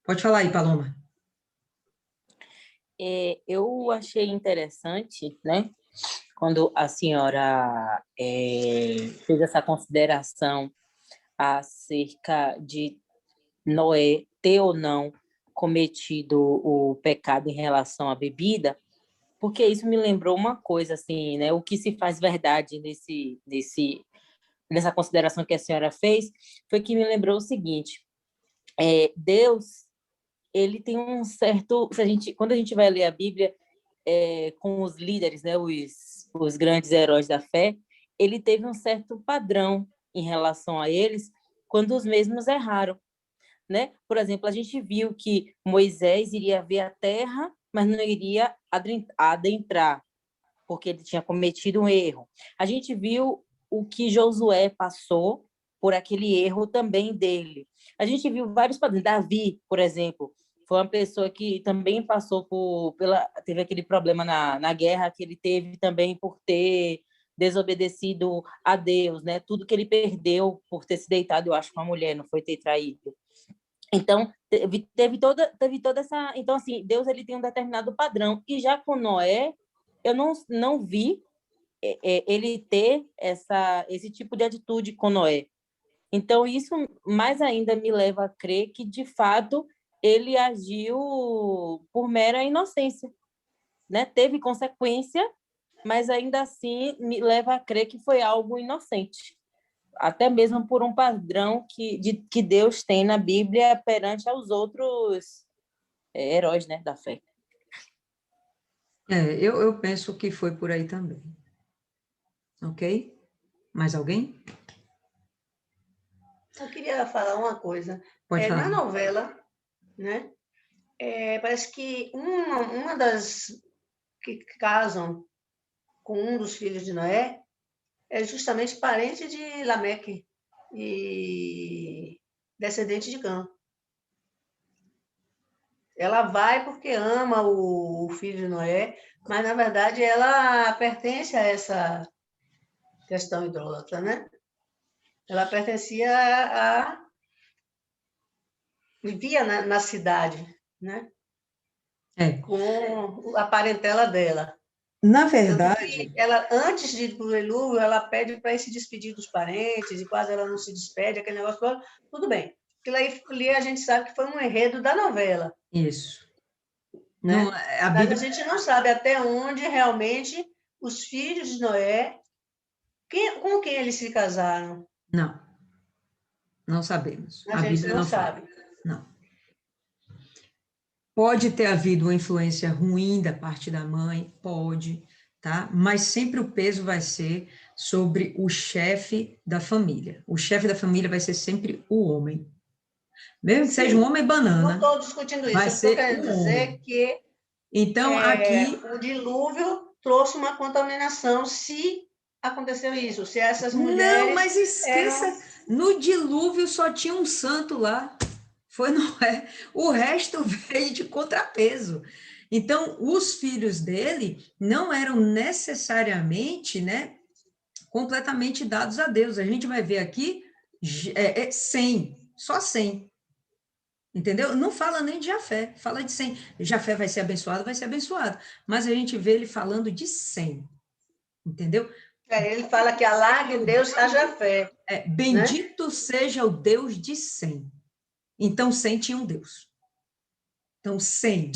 Pode falar aí, Paloma. Eu achei interessante, né, quando a senhora fez essa consideração acerca de Noé ter ou não cometido o pecado em relação à bebida, porque isso me lembrou uma coisa, assim, né, o que se faz verdade nessa consideração que a senhora fez, foi que me lembrou o seguinte, Deus, ele tem um certo, quando a gente vai ler a Bíblia, com os líderes, né, os grandes heróis da fé, ele teve um certo padrão em relação a eles quando os mesmos erraram, né? Por exemplo, a gente viu que Moisés iria ver a terra, mas não iria adentrar, porque ele tinha cometido um erro. A gente viu o que Josué passou por aquele erro também dele. A gente viu vários padrões. Davi, por exemplo, foi uma pessoa que também passou teve aquele problema na guerra que ele teve também por ter desobedecido a Deus, né? Tudo que ele perdeu por ter se deitado, eu acho, com a mulher, não foi ter traído. Então, teve toda essa... Então, assim, Deus ele tem um determinado padrão. E já com Noé, eu não vi ele ter esse tipo de atitude com Noé. Então, isso mais ainda me leva a crer que, de fato, ele agiu por mera inocência, né? Teve consequência, mas ainda assim me leva a crer que foi algo inocente, até mesmo por um padrão que Deus tem na Bíblia perante aos outros heróis, né, da fé. Eu penso que foi por aí também. Ok? Mais alguém? Eu queria falar uma coisa. Pode Na falar. novela, né, parece que uma das que casam com um dos filhos de Noé é justamente parente de Lameque e descendente de Cã. Ela vai porque ama o filho de Noé, mas, na verdade, ela pertence a essa questão idólatra, né? Ela pertencia vivia na cidade, né? Com a parentela dela. Na Tanto verdade... que ela, antes de ir para o dilúvio, ela pede para ir se despedir dos parentes, e quase ela não se despede, aquele negócio todo. Tudo bem. Aquilo ali a gente sabe que foi um enredo da novela. Isso. Né? Não, a Mas Bíblia... a gente não sabe até onde realmente os filhos de Noé, com quem eles se casaram. Não sabemos. A A gente Bíblia não não fala. sabe. Não. Pode ter havido uma influência ruim da parte da mãe, pode, tá? Mas sempre o peso vai ser sobre o chefe da família. O chefe da família vai ser sempre o homem. Mesmo que seja um Sim, homem não banana, estou discutindo vai isso. Eu estou ser querendo o dizer homem. que Então, aqui... o dilúvio trouxe uma contaminação se aconteceu isso, se essas Não, mulheres mas esqueça, eram... no dilúvio só tinha um santo lá. Foi Noé. O resto veio de contrapeso. Então, os filhos dele não eram necessariamente, né, completamente dados a Deus. A gente vai ver aqui 100, só 100. Entendeu? Não fala nem de Jafé, fala de 100. Jafé vai ser abençoado. Mas a gente vê ele falando de 100. Entendeu? Ele fala que alargue Deus a Jafé. Né? Bendito seja o Deus de 100. Então, 100 tinha um Deus. Então, 100,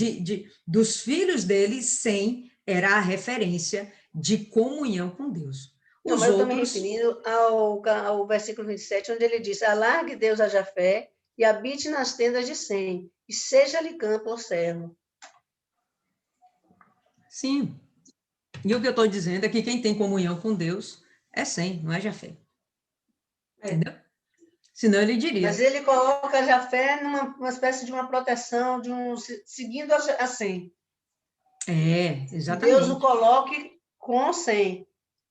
dos filhos dele, 100 era a referência de comunhão com Deus. Não, Os mas eu estou me outros... referindo ao versículo 27, onde ele diz: alargue Deus a Jafé e habite nas tendas de Sem, e seja-lhe campo ou servo. Sim. E o que eu estou dizendo é que quem tem comunhão com Deus é 100, não é Jafé. Entendeu? Senão ele diria. Mas ele coloca Jafé numa espécie de uma proteção, seguindo a Sem. Exatamente. Deus o coloque com Sem,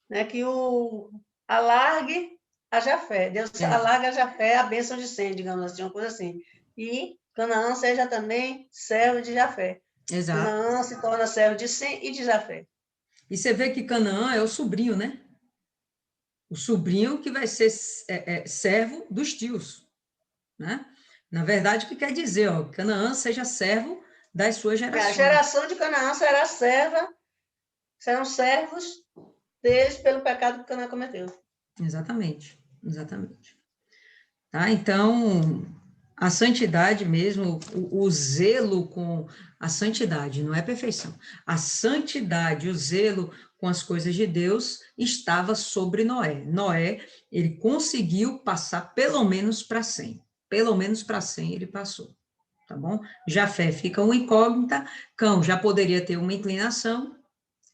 né? Que alargue a Jafé. Deus alarga a Jafé a bênção de Sem, digamos assim, uma coisa assim. E Canaã seja também servo de Jafé. Exato. Canaã se torna servo de Sem e de Jafé. E você vê que Canaã é o sobrinho, né? O sobrinho que vai ser servo dos tios, né? Na verdade, o que quer dizer? Canaã seja servo das suas A gerações. geração de Canaã serão servos deles pelo pecado que Canaã cometeu. Exatamente, exatamente. Tá? Então, a santidade mesmo, o zelo com a santidade, não é perfeição. A santidade, o zelo com as coisas de Deus estava sobre Noé. Noé, ele conseguiu passar pelo menos para 100. Pelo menos para 100 ele passou, tá bom? Jafé fica uma incógnita, Cão já poderia ter uma inclinação,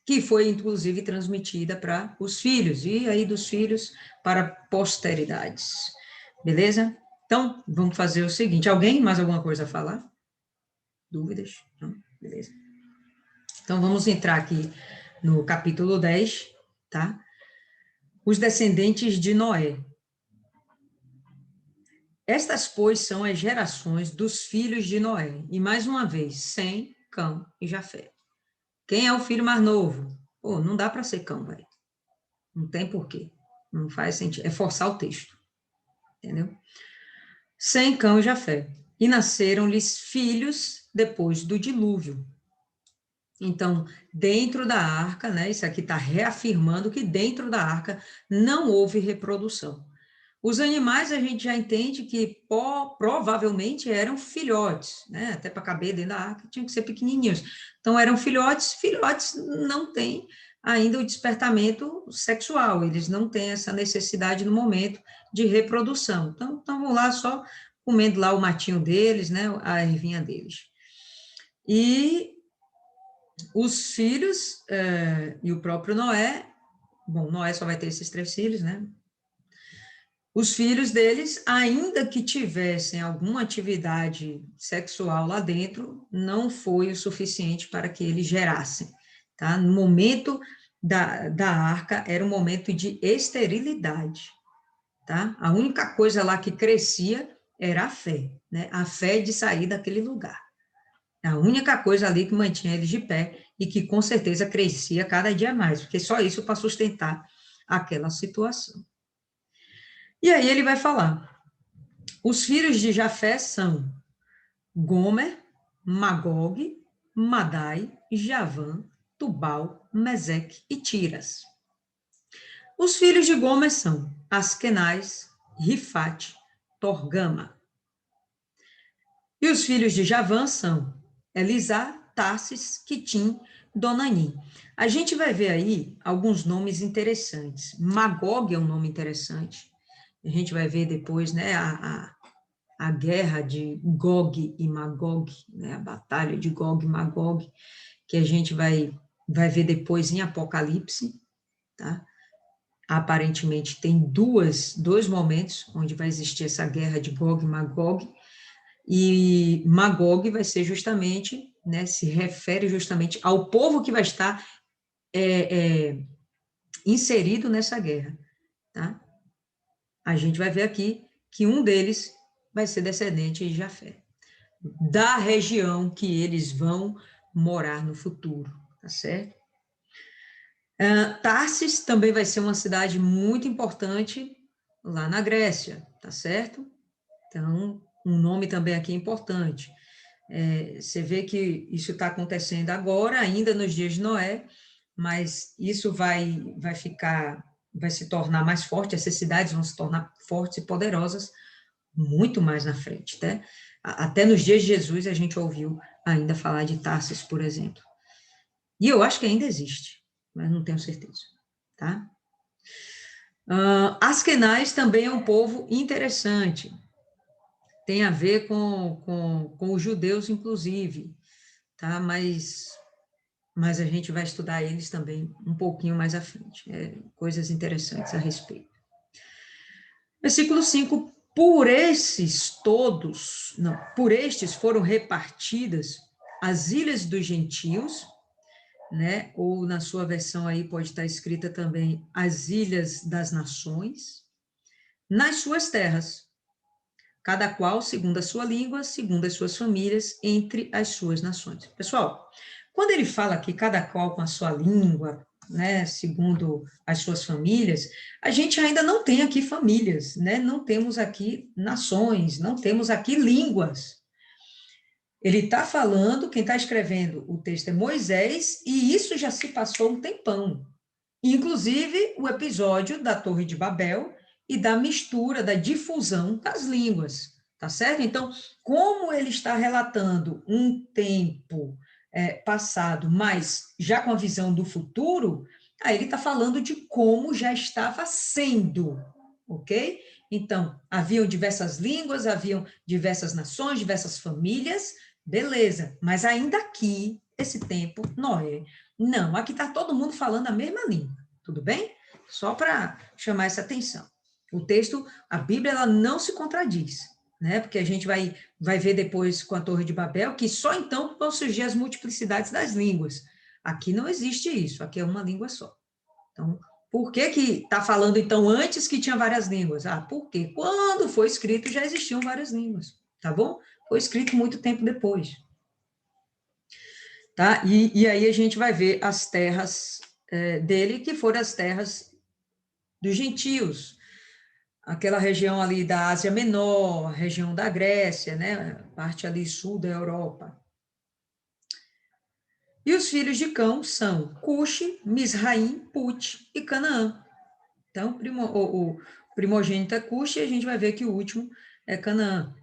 que foi, inclusive, transmitida para os filhos, e aí dos filhos para posteridades. Beleza? Então, vamos fazer o seguinte. Alguém mais alguma coisa a falar? Dúvidas? Não? Beleza. Então, vamos entrar aqui no capítulo 10, tá? Os descendentes de Noé. Estas, pois, são as gerações dos filhos de Noé. E, mais uma vez, Sem, Cão e Jafé. Quem é o filho mais novo? Pô, não dá para ser Cão, velho. Não tem porquê. Não faz sentido. É forçar o texto. Entendeu? Sem, Cão e Jafé. E nasceram-lhes filhos depois do dilúvio. Então, dentro da arca, né, isso aqui está reafirmando que dentro da arca não houve reprodução. Os animais a gente já entende que provavelmente eram filhotes, né, até para caber dentro da arca tinham que ser pequenininhos. Então, eram filhotes, filhotes não têm ainda o despertamento sexual, eles não têm essa necessidade no momento de reprodução. Então vão lá só comendo lá o matinho deles, né, a ervinha deles. E os filhos e o próprio Noé, bom, Noé só vai ter esses 3 filhos, né? Os filhos deles, ainda que tivessem alguma atividade sexual lá dentro, não foi o suficiente para que eles gerassem, tá? No momento da arca, era um momento de esterilidade, tá? A única coisa lá que crescia era a fé, né? A fé de sair daquele lugar. A única coisa ali que mantinha eles de pé e que com certeza crescia cada dia mais, porque só isso para sustentar aquela situação. E aí ele vai falar, os filhos de Jafé são Gomer, Magog, Madai, Javã, Tubal, Meseque e Tiras. Os filhos de Gomer são Askenaz, Rifate, Torgama. E os filhos de Javã são Elisá, Tarsis, Quitim, Donanim. A gente vai ver aí alguns nomes interessantes. Magog é um nome interessante. A gente vai ver depois, né, a guerra de Gog e Magog, né, a batalha de Gog e Magog, que a gente vai ver depois em Apocalipse, tá? Aparentemente tem dois momentos onde vai existir essa guerra de Gog e Magog, e Magog vai ser justamente, né, se refere justamente ao povo que vai estar inserido nessa guerra, tá? A gente vai ver aqui que um deles vai ser descendente de Jafé, da região que eles vão morar no futuro, tá certo? Tarsis também vai ser uma cidade muito importante lá na Grécia, tá certo? Então, um nome também aqui importante. Você vê que isso está acontecendo agora, ainda nos dias de Noé, mas isso vai se tornar mais forte, essas cidades vão se tornar fortes e poderosas muito mais na frente, tá? Até nos dias de Jesus a gente ouviu ainda falar de Tarsis, por exemplo. E eu acho que ainda existe, mas não tenho certeza, tá? Askenaz também é um povo interessante, tem a ver com os judeus, inclusive, tá? Mas a gente vai estudar eles também um pouquinho mais à frente, coisas interessantes a respeito. Versículo 5, por estes foram repartidas as ilhas dos gentios, né? Ou na sua versão aí pode estar escrita também as ilhas das nações, nas suas terras, cada qual segundo a sua língua, segundo as suas famílias, entre as suas nações. Pessoal, quando ele fala aqui cada qual com a sua língua, né, segundo as suas famílias, a gente ainda não tem aqui famílias, né? Não temos aqui nações, não temos aqui línguas. Ele está falando, quem está escrevendo o texto é Moisés, e isso já se passou um tempão. Inclusive, o episódio da Torre de Babel e da mistura, da difusão das línguas, tá certo? Então, como ele está relatando um tempo passado, mas já com a visão do futuro, aí ele está falando de como já estava sendo, ok? Então, haviam diversas línguas, haviam diversas nações, diversas famílias, beleza, mas ainda aqui, esse tempo, Noé, não, aqui está todo mundo falando a mesma língua, tudo bem? Só para chamar essa atenção. O texto, a Bíblia, ela não se contradiz, né? Porque a gente vai ver depois com a Torre de Babel que só então vão surgir as multiplicidades das línguas. Aqui não existe isso, aqui é uma língua só. Então, por que está falando, então, antes que tinha várias línguas? Ah, porque quando foi escrito já existiam várias línguas, tá bom? Foi escrito muito tempo depois. Tá? E aí a gente vai ver as terras dele, que foram as terras dos gentios, aquela região ali da Ásia Menor, região da Grécia, né? Parte ali sul da Europa. E os filhos de Cão são Cuxi, Misraim, Put e Canaã. Então, o primogênito é Cuxi, e a gente vai ver que o último é Canaã.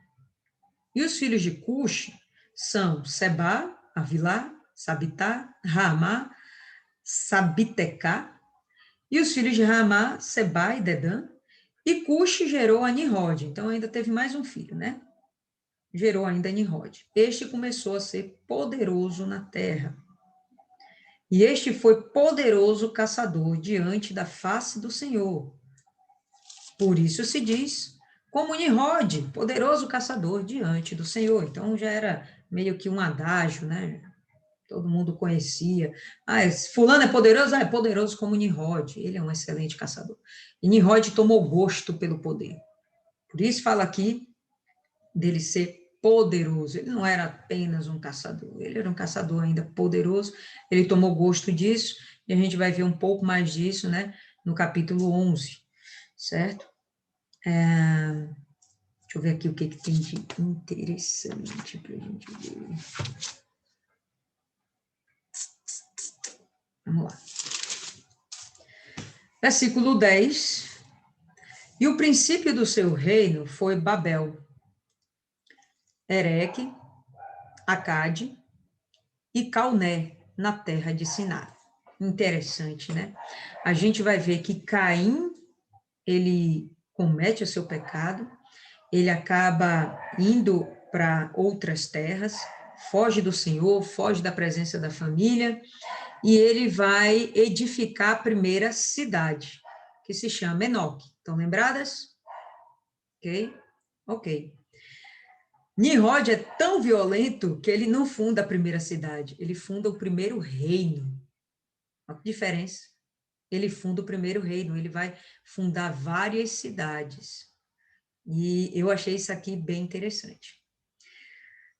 E os filhos de Cuxi são Sebá, Avilá, Sabitá, Ramá, Sabitecá. E os filhos de Ramá, Sebá e Dedã. E Cuxi gerou a Nimrod. Então, ainda teve mais um filho, né? Gerou ainda Nimrod. Este começou a ser poderoso na terra. E este foi poderoso caçador diante da face do Senhor. Por isso se diz, como Nimrod, poderoso caçador diante do Senhor. Então já era meio que um adágio, né? Todo mundo conhecia. Ah, fulano é poderoso? Ah, é poderoso como Nimrod. Ele é um excelente caçador. E Nimrod tomou gosto pelo poder. Por isso fala aqui dele ser poderoso. Ele não era apenas um caçador, ele era um caçador ainda poderoso. Ele tomou gosto disso, e a gente vai ver um pouco mais disso, né? No capítulo 11, certo? Deixa eu ver aqui o que tem de interessante para a gente ver. Vamos lá. Versículo 10. E o princípio do seu reino foi Babel, Ereque, Acade e Calné, na terra de Siná. Interessante, né? A gente vai ver que Caim, ele comete o seu pecado, ele acaba indo para outras terras, foge do Senhor, foge da presença da família, e ele vai edificar a primeira cidade, que se chama Enoque. Estão lembradas? Ok? Ok. Nimrod é tão violento que ele não funda a primeira cidade, ele funda o primeiro reino. Olha que diferença. Ele funda o primeiro reino, ele vai fundar várias cidades. E eu achei isso aqui bem interessante.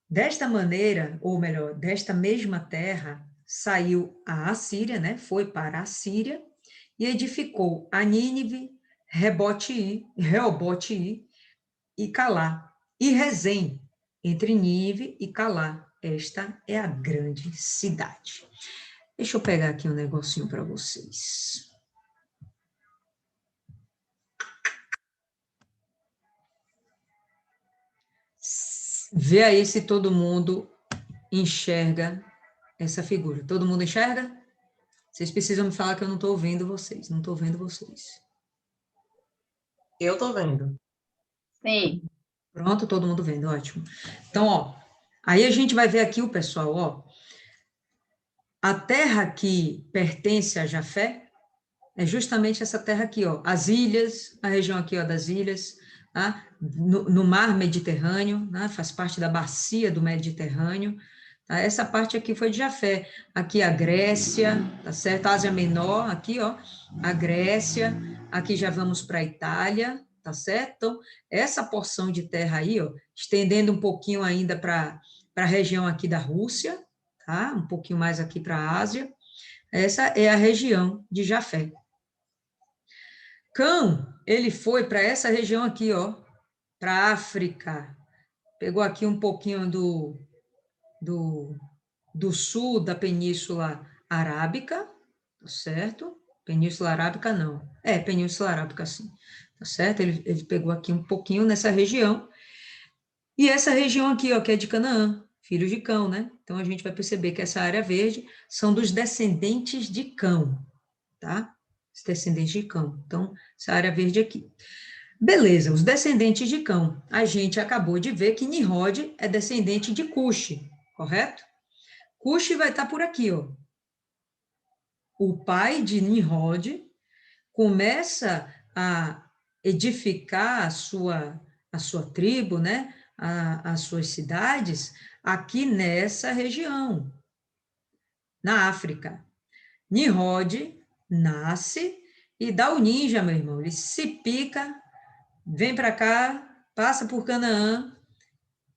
Desta maneira, ou melhor, desta mesma terra, saiu a Assíria, né? Foi para a Síria e edificou a Nínive, Reobote e Calá, e Rezém, entre Nínive e Calá. Esta é a grande cidade. Deixa eu pegar aqui um negocinho para vocês. Vê aí se todo mundo enxerga essa figura. Todo mundo enxerga? Vocês precisam me falar que eu não estou ouvindo vocês. Não estou vendo vocês. Eu tô vendo. Sim. Pronto, todo mundo vendo, ótimo. Então, ó, aí a gente vai ver aqui o pessoal, ó. A terra que pertence a Jafé é justamente essa terra aqui, ó. As ilhas, a região aqui, ó, das ilhas, tá? No mar Mediterrâneo, né? Faz parte da bacia do Mediterrâneo. Tá? Essa parte aqui foi de Jafé. Aqui a Grécia, tá certo? A Ásia Menor, aqui, ó, a Grécia. Aqui já vamos para a Itália, tá certo? Então, essa porção de terra aí, ó, estendendo um pouquinho ainda para a região aqui da Rússia, tá? Um pouquinho mais aqui para a Ásia. Essa é a região de Jafé. Cão, ele foi para essa região aqui, ó, para a África. Pegou aqui um pouquinho do sul da Península Arábica, tá certo? Península Arábica não. Península Arábica sim, tá certo? Ele pegou aqui um pouquinho nessa região. E essa região aqui, ó, que é de Canaã, filhos de Cão, né? Então a gente vai perceber que essa área verde são dos descendentes de Cão, tá? Os descendentes de Cão. Então, essa área verde aqui. Beleza, os descendentes de Cão. A gente acabou de ver que Nimrod é descendente de Cuxi, correto? Cuxi vai estar por aqui, ó. O pai de Nimrod começa a edificar a sua tribo, né? As suas cidades aqui nessa região, na África. Nimrod nasce e dá o ninja, meu irmão. Ele se pica, vem para cá, passa por Canaã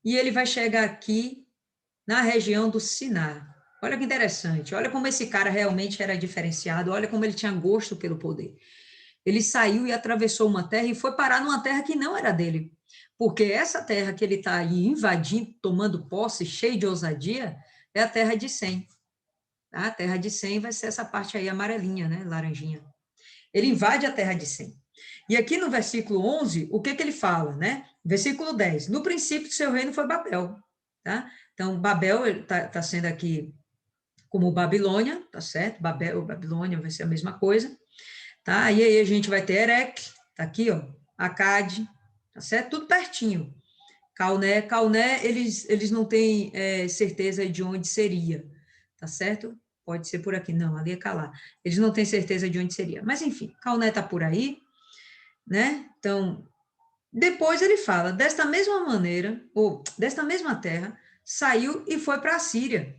e ele vai chegar aqui na região do Siná. Olha que interessante, olha como esse cara realmente era diferenciado, olha como ele tinha gosto pelo poder. Ele saiu e atravessou uma terra e foi parar numa terra que não era dele. Porque essa terra que ele está aí invadindo, tomando posse, cheio de ousadia, é a terra de Sem. Tá? A terra de Sem vai ser essa parte aí amarelinha, né? Laranjinha. Ele invade a terra de Sem. E aqui no versículo 11, o que ele fala, né? Versículo 10. No princípio, seu reino foi Babel. Tá? Então, Babel está sendo aqui como Babilônia, tá certo? Babel, Babilônia vai ser a mesma coisa. Tá? E aí a gente vai ter Erec, tá aqui, ó, Acade, tá certo? Tudo pertinho. Calné, eles não têm certeza de onde seria, tá certo? Pode ser por aqui, não, ali é Calá. Eles não têm certeza de onde seria. Mas, enfim, Calné tá por aí, né? Então, depois ele fala, desta mesma maneira, ou desta mesma terra, saiu e foi para a Síria.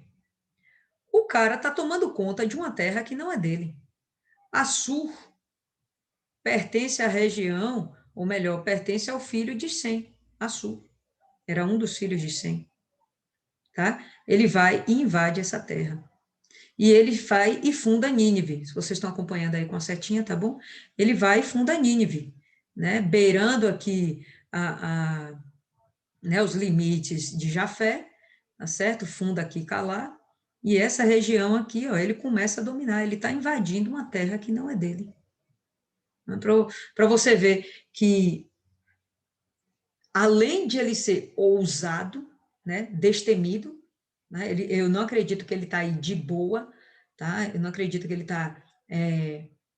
O cara tá tomando conta de uma terra que não é dele. Assur pertence à região, ou melhor, pertence ao filho de Sem, Assur. Era um dos filhos de Sem. Tá? Ele vai e invade essa terra. E ele vai e funda Nínive. Se vocês estão acompanhando aí com a setinha, tá bom? Ele vai e funda Nínive, né? Beirando aqui né, os limites de Jafé, tá certo? Funda aqui Calá. E essa região aqui, ó, ele começa a dominar. Ele está invadindo uma terra que não é dele. Para você ver que, além de ele ser ousado, né, destemido, né, eu não acredito que ele está aí de boa, tá? Eu não acredito que ele está,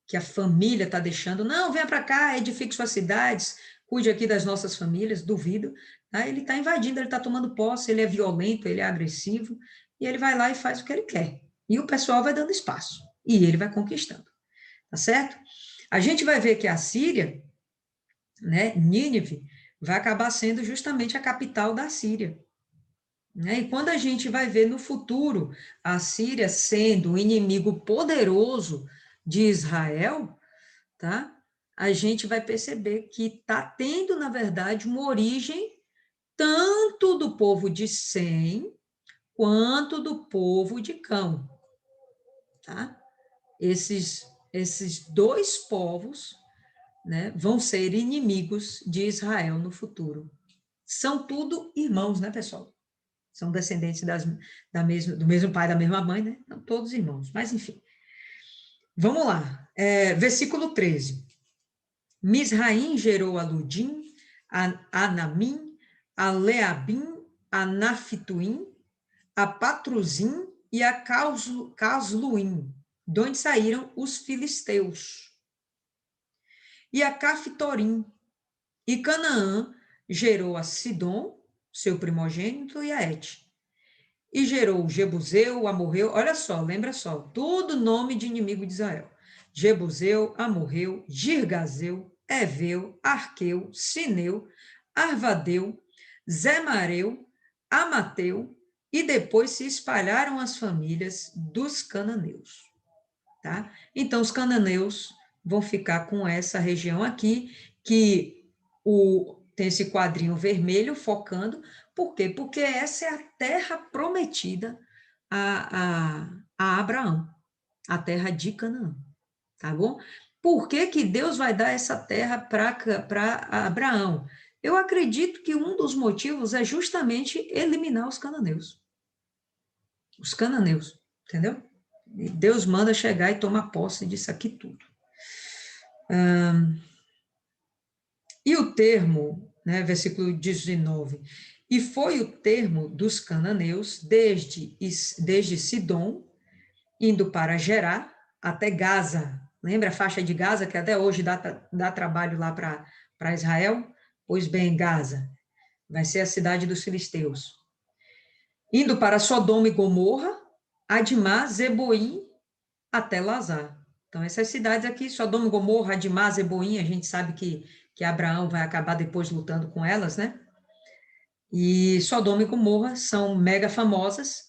que a família está deixando, não, venha para cá, edifique suas cidades, cuide aqui das nossas famílias, duvido, tá? Ele está invadindo, ele está tomando posse, ele é violento, ele é agressivo, e ele vai lá e faz o que ele quer. E o pessoal vai dando espaço, e ele vai conquistando, tá certo? A gente vai ver que a Síria, né, Nínive, vai acabar sendo justamente a capital da Síria. Né? E quando a gente vai ver no futuro a Síria sendo um inimigo poderoso de Israel, tá? A gente vai perceber que está tendo, na verdade, uma origem tanto do povo de Sem quanto do povo de Cão. Tá? Esses dois povos, né, vão ser inimigos de Israel no futuro. São tudo irmãos, né, pessoal? São descendentes do mesmo pai, da mesma mãe, né? São todos irmãos, mas enfim. Vamos lá, versículo 13. Misraim gerou a Ludim, a Anamim, a Leabim, a Naftuim, a Patruzim e a Casluim, de onde saíram os filisteus. E a Caftorim. E Canaã gerou a Sidom, seu primogênito, e a Et. E gerou Jebuseu, Amorreu, olha só, lembra só, tudo nome de inimigo de Israel. Jebuseu, Amorreu, Girgazeu, Eveu, Arqueu, Sineu, Arvadeu, Zemareu, Amateu, e depois se espalharam as famílias dos cananeus. Tá? Então, os cananeus vão ficar com essa região aqui, que tem esse quadrinho vermelho focando. Por quê? Porque essa é a terra prometida a Abraão, a terra de Canaã, tá bom? Por que que Deus vai dar essa terra para Abraão? Eu acredito que um dos motivos é justamente eliminar os cananeus. Os cananeus, entendeu? E Deus manda chegar e tomar posse disso aqui tudo. E o termo, né, versículo 19, e foi o termo dos cananeus desde Sidom, indo para Gerá, até Gaza. Lembra a faixa de Gaza, que até hoje dá trabalho lá para Israel? Pois bem, Gaza vai ser a cidade dos filisteus. Indo para Sodoma e Gomorra, Admá, Zeboim, até Lazar. Então, essas cidades aqui, Sodoma e Gomorra, Admá, Zeboim, a gente sabe que Abraão vai acabar depois lutando com elas, né? E Sodoma e Gomorra são mega famosas,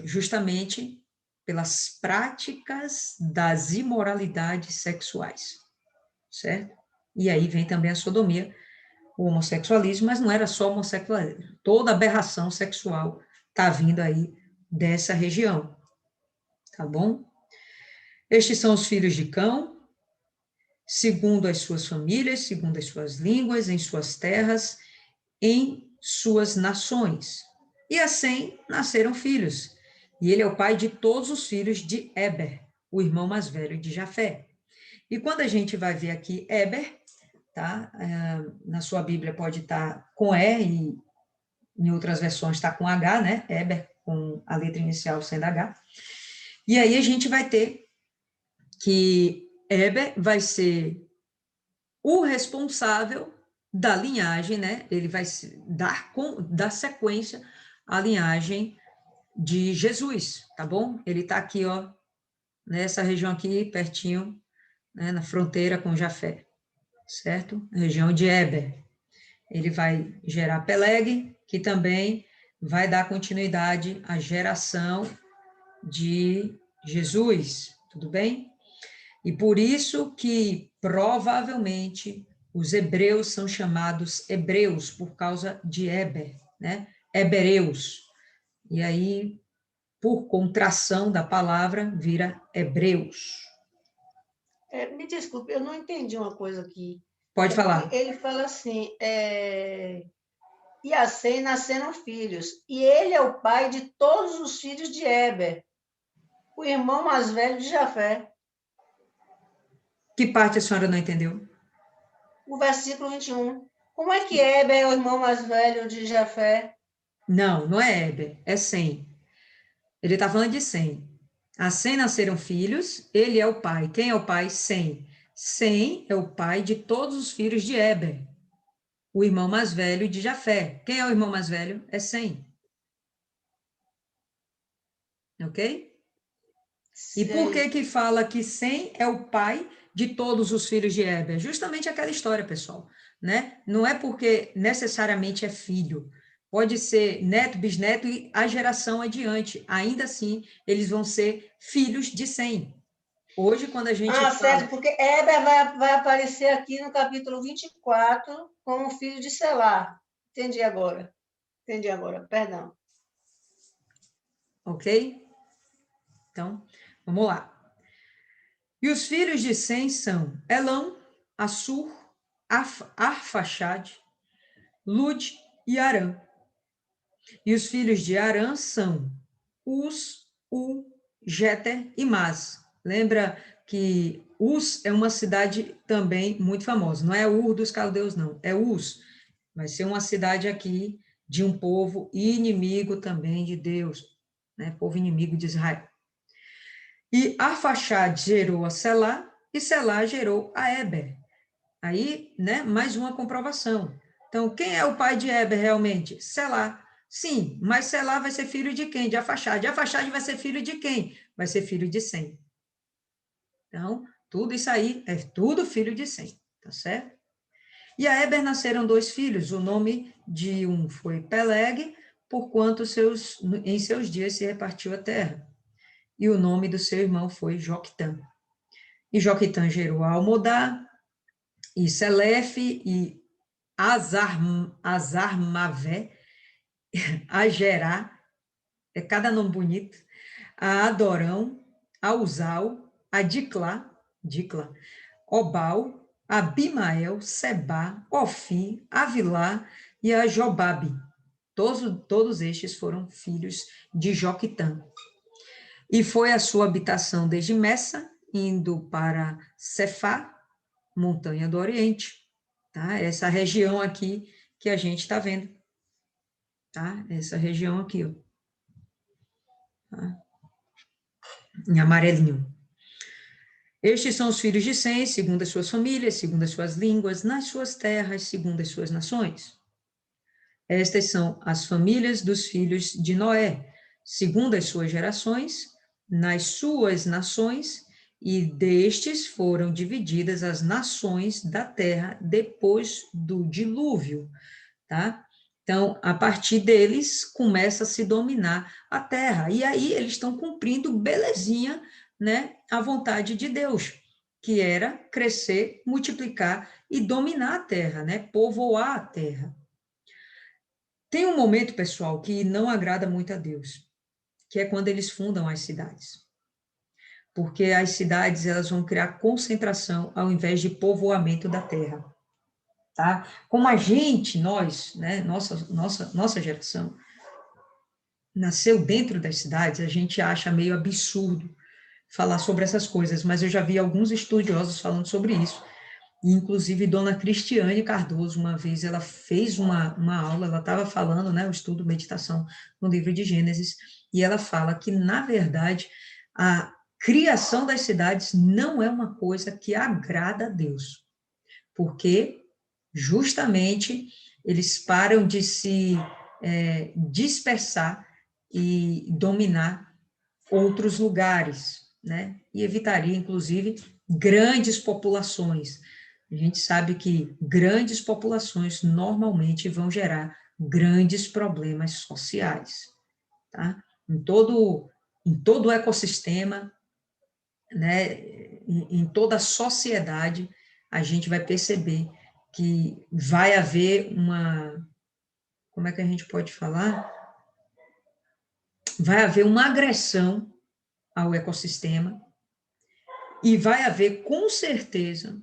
justamente pelas práticas das imoralidades sexuais, certo? E aí vem também a sodomia, o homossexualismo, mas não era só homossexualismo, toda aberração sexual está vindo aí dessa região, tá bom? Estes são os filhos de Cão, segundo as suas famílias, segundo as suas línguas, em suas terras, em suas nações. E assim nasceram filhos. E ele é o pai de todos os filhos de Eber, o irmão mais velho de Jafé. E quando a gente vai ver aqui Eber, tá? Na sua Bíblia pode estar com E, e em outras versões está com H, né? Eber, com a letra inicial sendo H. E aí a gente vai ter que Eber vai ser o responsável da linhagem, né? Ele vai dar sequência à linhagem de Jesus, tá bom? Ele está aqui, ó, nessa região aqui, pertinho, né, na fronteira com Jafé, certo? Região de Eber. Ele vai gerar Peleg, que também vai dar continuidade à geração de Jesus, tudo bem? E por isso que, provavelmente, os hebreus são chamados hebreus, por causa de Eber, né? Hebereus. E aí, por contração da palavra, vira hebreus. Me desculpe, eu não entendi uma coisa aqui. Pode falar. Ele fala assim, e assim nasceram filhos, e ele é o pai de todos os filhos de Eber, o irmão mais velho de Jafé. Que parte a senhora não entendeu? O versículo 21. Como é que Eber é o irmão mais velho de Jafé? Não, não é Eber, é Sem. Ele está falando de Sem. A Sem nasceram filhos, ele é o pai. Quem é o pai? Sem. Sem é o pai de todos os filhos de Eber, o irmão mais velho de Jafé. Quem é o irmão mais velho? É Sem. Ok? E por que fala que Sem é o pai de todos os filhos de Eber? Justamente aquela história, pessoal, né? Não é porque necessariamente é filho. Pode ser neto, bisneto e a geração adiante. Ainda assim, eles vão ser filhos de Sem. Hoje, quando a gente fala... certo, porque Eber vai aparecer aqui no capítulo 24 como filho de Selá. Entendi agora, perdão. Ok? Então, vamos lá. E os filhos de Sem são Elão, Assur, Arfaxade, Lud e Arã. E os filhos de Arã são Uz, U, Jeter e Mas. Lembra que Uz é uma cidade também muito famosa. Não é Ur dos caldeus, não. É Uz. Vai ser uma cidade aqui de um povo inimigo também de Deus, né? Povo inimigo de Israel. E Arfaxade gerou a Selá, e Selá gerou a Eber. Aí, né, mais uma comprovação. Então, quem é o pai de Eber realmente? Selá. Sim, mas Selá vai ser filho de quem? De Arfaxade. Arfaxade vai ser filho de quem? Vai ser filho de Sem. Então, tudo isso aí é tudo filho de Sem, tá certo? E a Eber nasceram 2 filhos. O nome de um foi Peleg, porquanto em seus dias se repartiu a terra. E o nome do seu irmão foi Joquitã. E Joquitã gerou Almodá, e Selefe, e Azarmavé, a Gerá, é cada nome bonito, a Adorão, a Uzal, a Diclá, Obal, Abimael, Sebá, Ofim, Avilá e a Jobabe. Todos estes foram filhos de Joquitã. E foi a sua habitação desde Messa, indo para Cefá, montanha do Oriente, tá? Essa região aqui que a gente está vendo, tá? Essa região aqui, ó. Tá? Em amarelinho. Estes são os filhos de Sem, segundo as suas famílias, segundo as suas línguas, nas suas terras, segundo as suas nações. Estas são as famílias dos filhos de Noé, segundo as suas gerações, nas suas nações, e destes foram divididas as nações da terra depois do dilúvio, tá? Então, a partir deles, começa a se dominar a terra, e aí eles estão cumprindo belezinha, né, a vontade de Deus, que era crescer, multiplicar e dominar a terra, né, povoar a terra. Tem um momento, pessoal, que não agrada muito a Deus, que é quando eles fundam as cidades. Porque as cidades, elas vão criar concentração ao invés de povoamento da terra. Tá? Como a gente, nós, né, nossa geração, nasceu dentro das cidades, a gente acha meio absurdo falar sobre essas coisas, mas eu já vi alguns estudiosos falando sobre isso. E, inclusive, Dona Cristiane Cardoso, uma vez, ela fez uma aula, ela estava falando, né, o estudo meditação no livro de Gênesis, e ela fala que, na verdade, a criação das cidades não é uma coisa que agrada a Deus, porque, justamente, eles param de se dispersar e dominar outros lugares, né, e evitaria, inclusive, grandes populações. A gente sabe que grandes populações normalmente vão gerar grandes problemas sociais, tá? Em todo o ecossistema, né, em toda a sociedade, a gente vai perceber que vai haver como é que a gente pode falar? Vai haver uma agressão ao ecossistema e vai haver, com certeza,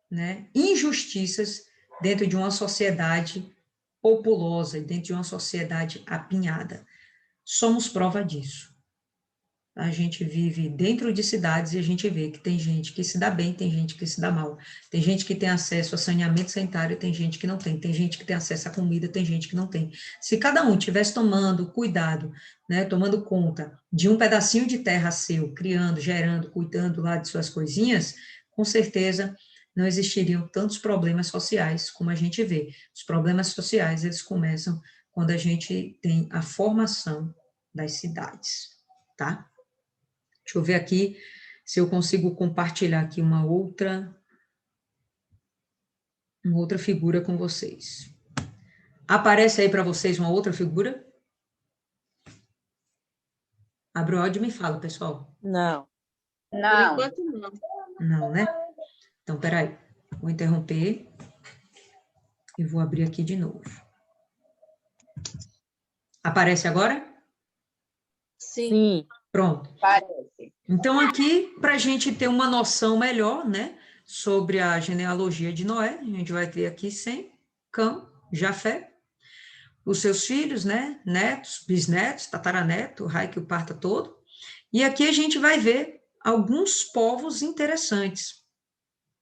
né, injustiças dentro de uma sociedade populosa, dentro de uma sociedade apinhada. Somos prova disso. A gente vive dentro de cidades e a gente vê que tem gente que se dá bem, tem gente que se dá mal. Tem gente que tem acesso a saneamento sanitário, tem gente que não tem. Tem gente que tem acesso à comida, tem gente que não tem. Se cada um tivesse tomando cuidado, né, tomando conta de um pedacinho de terra seu, criando, gerando, cuidando lá de suas coisinhas, com certeza não existiriam tantos problemas sociais como a gente vê. Os problemas sociais, eles começam quando a gente tem a formação das cidades, tá? Deixa eu ver aqui se eu consigo compartilhar aqui uma outra figura com vocês. Aparece aí para vocês uma outra figura? Abre o áudio e me fala, pessoal. Não. Não. Por enquanto, não. Não, né? Então, peraí. Vou interromper e vou abrir aqui de novo. Aparece agora? Sim. Pronto. Parece. Então, aqui, para a gente ter uma noção melhor, né, sobre a genealogia de Noé, a gente vai ter aqui Sem, Cã, Jafé, os seus filhos, né, netos, bisnetos, tataraneto, o raio que o parta todo. E aqui a gente vai ver alguns povos interessantes.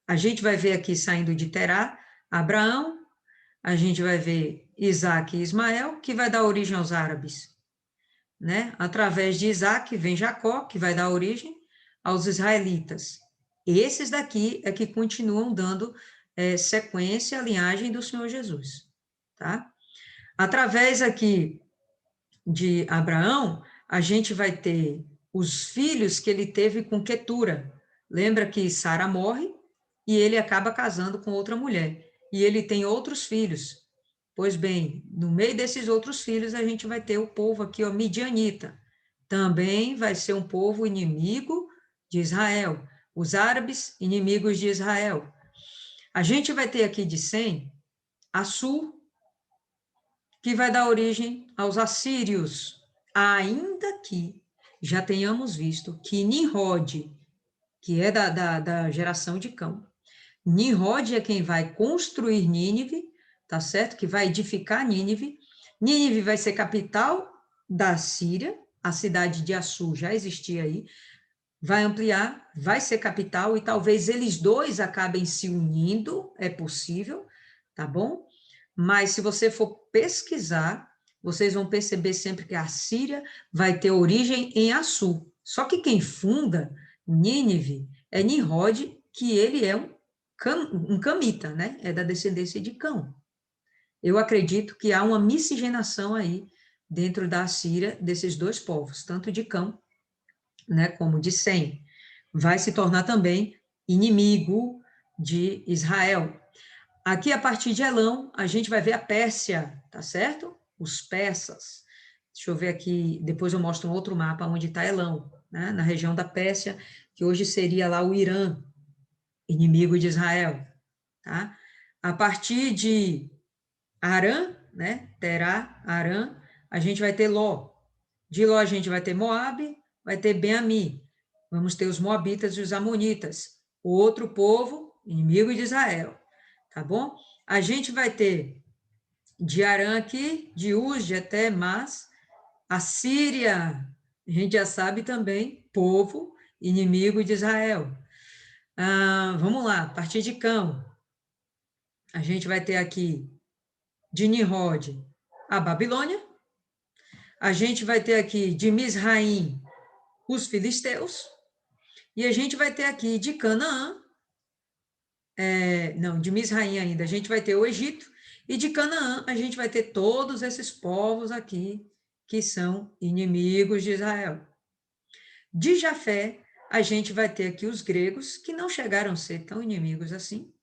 A gente vai ver aqui saindo de Terá, Abraão, a gente vai ver Isaac e Ismael, que vai dar origem aos árabes. Né? Através de Isaac vem Jacó, que vai dar origem aos israelitas. Esses daqui é que continuam dando sequência à linhagem do Senhor Jesus. Tá? Através aqui de Abraão, a gente vai ter os filhos que ele teve com Quetura. Lembra que Sara morre e ele acaba casando com outra mulher. E ele tem outros filhos. Pois bem, no meio desses outros filhos, a gente vai ter o povo aqui, ó, midianita. Também vai ser um povo inimigo de Israel. Os árabes, inimigos de Israel. A gente vai ter aqui de Sem, Assur, que vai dar origem aos assírios. Ainda que já tenhamos visto que Nimrod, que é da geração de Cão, Nimrod é quem vai construir Nínive, tá certo? Que vai edificar Nínive. Nínive vai ser capital da Síria, a cidade de Assur já existia aí, vai ampliar, vai ser capital, e talvez eles dois acabem se unindo, é possível, tá bom? Mas se você for pesquisar, vocês vão perceber sempre que a Síria vai ter origem em Assur. Só que quem funda Nínive é Nimrod, que ele é um camita, né? É da descendência de Cão. Eu acredito que há uma miscigenação aí dentro da Síria desses dois povos, tanto de Cão, né, como de Sem. Vai se tornar também inimigo de Israel. Aqui, a partir de Elão, a gente vai ver a Pérsia, tá certo? Os persas. Deixa eu ver aqui, depois eu mostro um outro mapa onde está Elão, né? Na região da Pérsia, que hoje seria lá o Irã, inimigo de Israel, tá? A partir de Arã, né? Terá, Arã, a gente vai ter Ló. De Ló a gente vai ter Moabe, vai ter Ben-Ami. Vamos ter os moabitas e os amonitas, o outro povo inimigo de Israel, tá bom? A gente vai ter de Arã aqui, de Uz até Mas, a Síria, a gente já sabe também, povo inimigo de Israel. Vamos lá, a partir de Cão, a gente vai ter aqui de Nimrod a Babilônia, a gente vai ter aqui de Misraim os filisteus, e a gente vai ter aqui de Canaã, não, de Misraim ainda, a gente vai ter o Egito, e de Canaã a gente vai ter todos esses povos aqui que são inimigos de Israel. De Jafé, a gente vai ter aqui os gregos, que não chegaram a ser tão inimigos assim,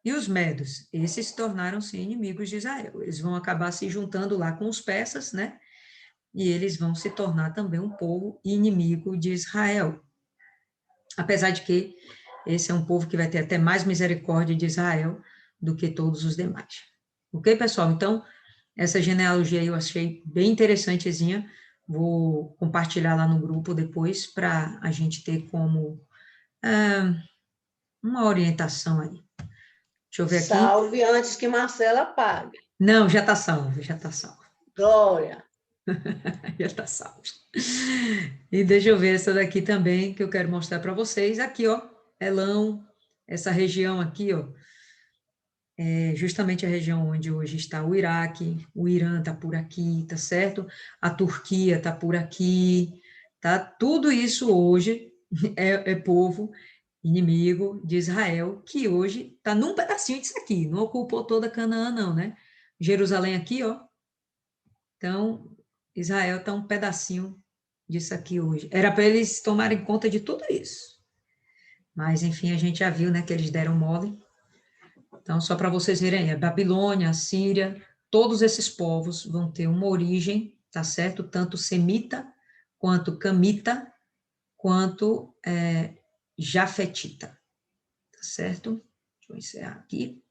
e os medos, esses tornaram-se inimigos de Israel. Eles vão acabar se juntando lá com os persas, né? E eles vão se tornar também um povo inimigo de Israel. Apesar de que esse é um povo que vai ter até mais misericórdia de Israel do que todos os demais. Ok, pessoal? Então, essa genealogia eu achei bem interessantezinha. Vou compartilhar lá no grupo depois para a gente ter como uma orientação aí. Deixa eu ver aqui. Salve antes que Marcela pague. Não, já está salvo, já está salvo. Glória. Já está salvo. E deixa eu ver essa daqui também, que eu quero mostrar para vocês. Aqui, ó, Elão, essa região aqui, ó, é justamente a região onde hoje está o Iraque, o Irã está por aqui, tá certo? A Turquia está por aqui, tá? Tudo isso hoje é povo inimigo de Israel, que hoje está num pedacinho disso aqui, não ocupou toda Canaã, não, né? Jerusalém aqui, ó. Então, Israel está um pedacinho disso aqui hoje. Era para eles tomarem conta de tudo isso. Mas, enfim, a gente já viu, né, que eles deram mole. Então, só para vocês verem, a Babilônia, a Síria, todos esses povos vão ter uma origem, tá certo? Tanto semita, quanto camita, quanto jafetita, tá certo? Deixa eu encerrar aqui.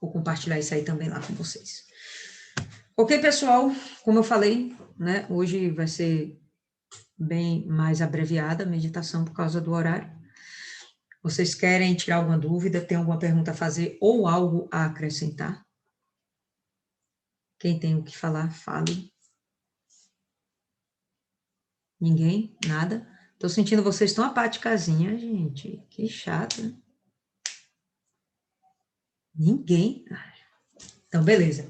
Vou compartilhar isso aí também lá com vocês. Ok, pessoal, como eu falei, né, hoje vai ser bem mais abreviada a meditação por causa do horário. Vocês querem tirar alguma dúvida, tem alguma pergunta a fazer ou algo a acrescentar? Quem tem o que falar, fale. Ninguém? Nada? Tô sentindo vocês tão apáticazinha, gente. Que chato, né? Ninguém? Então, beleza.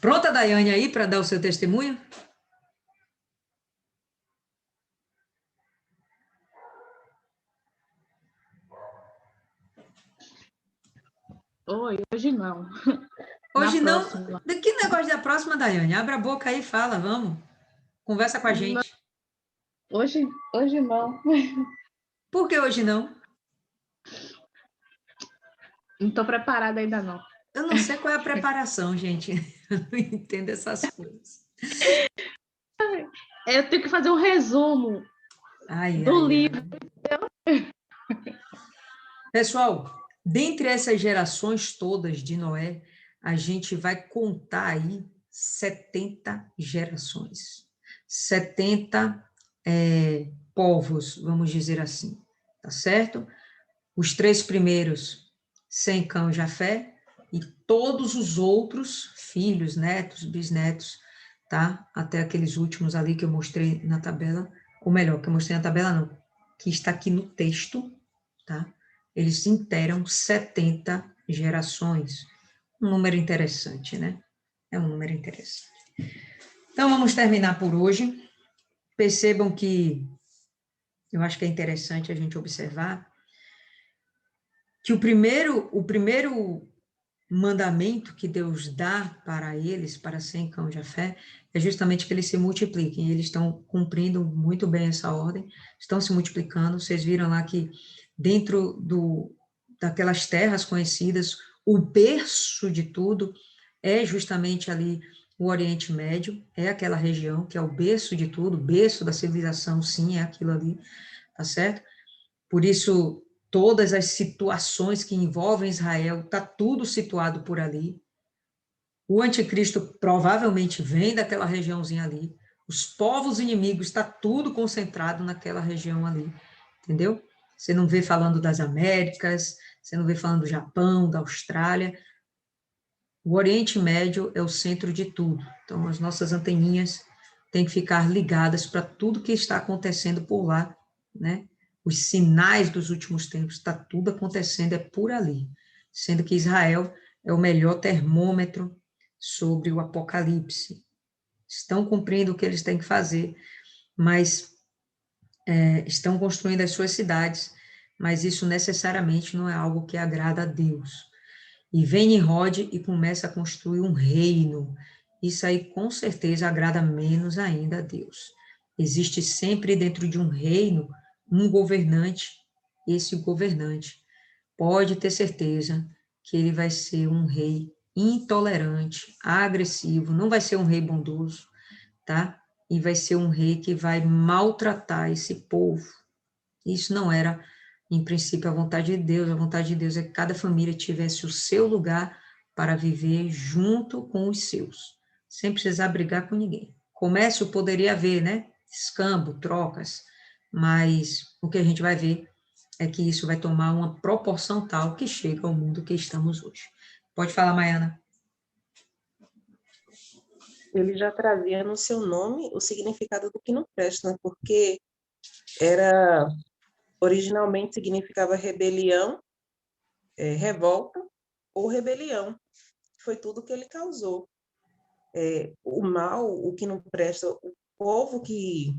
Pronta, Daiane, aí, para dar o seu testemunho? Oi, hoje não. Hoje Na não? próxima. Que negócio da próxima, Daiane? Abre a boca aí e fala, vamos. Conversa com a gente. Hoje não. Por que hoje não? Não estou preparada ainda não. Eu não sei qual é a preparação, gente. Eu não entendo essas coisas. Eu tenho que fazer um resumo do livro. Pessoal, dentre essas gerações todas de Noé, a gente vai contar aí 70 gerações. 70 povos, vamos dizer assim, tá certo? Os 3 primeiros, Sem, Cão e Jafé. e todos os outros filhos, netos, bisnetos, tá? Até aqueles últimos ali que eu mostrei na tabela, ou melhor, que eu mostrei na tabela não, que está aqui no texto, tá? Eles interam 70 gerações. Um número interessante, né? É um número interessante. Então, vamos terminar por hoje. Percebam que eu acho que é interessante a gente observar que o primeiro mandamento que Deus dá para eles, para Sem, Cão e Jafé, é justamente que eles se multipliquem. E eles estão cumprindo muito bem essa ordem, estão se multiplicando. Vocês viram lá que dentro daquelas terras conhecidas, o berço de tudo é justamente ali o Oriente Médio, é aquela região que é o berço de tudo, o berço da civilização, sim, é aquilo ali, tá certo? Por isso, todas as situações que envolvem Israel, está tudo situado por ali. O anticristo provavelmente vem daquela regiãozinha ali. Os povos inimigos, está tudo concentrado naquela região ali, entendeu? Você não vê falando das Américas, você não vê falando do Japão, da Austrália. O Oriente Médio é o centro de tudo. Então, as nossas anteninhas têm que ficar ligadas para tudo que está acontecendo por lá, né? Os sinais dos últimos tempos, está tudo acontecendo, é por ali. Sendo que Israel é o melhor termômetro sobre o Apocalipse. Estão cumprindo o que eles têm que fazer, mas estão construindo as suas cidades, mas isso necessariamente não é algo que agrada a Deus. E vem Nimrod e começa a construir um reino. Isso aí com certeza agrada menos ainda a Deus. Existe sempre dentro de um reino um governante. Esse governante pode ter certeza que ele vai ser um rei intolerante, agressivo, não vai ser um rei bondoso, tá? E vai ser um rei que vai maltratar esse povo. Isso não era, em princípio, a vontade de Deus. A vontade de Deus é que cada família tivesse o seu lugar para viver junto com os seus, sem precisar brigar com ninguém. Comércio poderia haver, né? Escambo, trocas, mas o que a gente vai ver é que isso vai tomar uma proporção tal que chega ao mundo que estamos hoje. Pode falar, Maiana. Ele já trazia no seu nome o significado do que não presta, né? Porque era originalmente significava rebelião, revolta ou rebelião. Foi tudo que ele causou. O mal, o que não presta, o povo que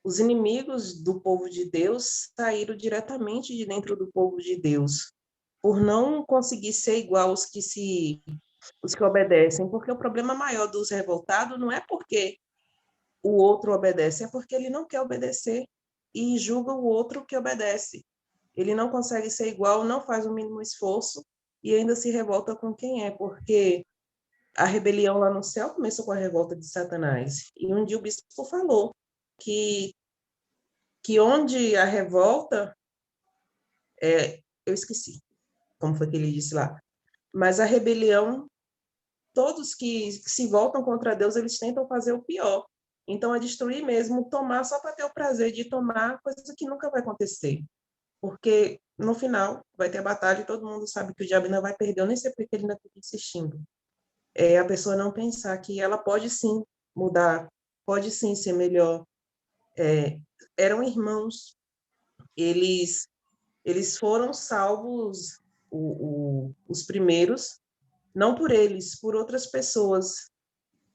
os inimigos do povo de Deus saíram diretamente de dentro do povo de Deus, por não conseguir ser igual os que obedecem, porque o problema maior dos revoltados não é porque o outro obedece, é porque ele não quer obedecer e julga o outro que obedece. Ele não consegue ser igual, não faz o mínimo esforço e ainda se revolta com quem é, porque a rebelião lá no céu começou com a revolta de Satanás. E um dia o bispo falou que onde a revolta, eu esqueci como foi que ele disse lá, mas a rebelião, todos que se voltam contra Deus, eles tentam fazer o pior. Então, é destruir mesmo, tomar só para ter o prazer de tomar, coisa que nunca vai acontecer. Porque, no final, vai ter a batalha e todo mundo sabe que o diabo ainda vai perder. Eu nem sei porque ele ainda fica insistindo. É a pessoa não pensar que ela pode sim mudar, pode sim ser melhor. Eram irmãos, eles foram salvos, os primeiros, não por eles, por outras pessoas.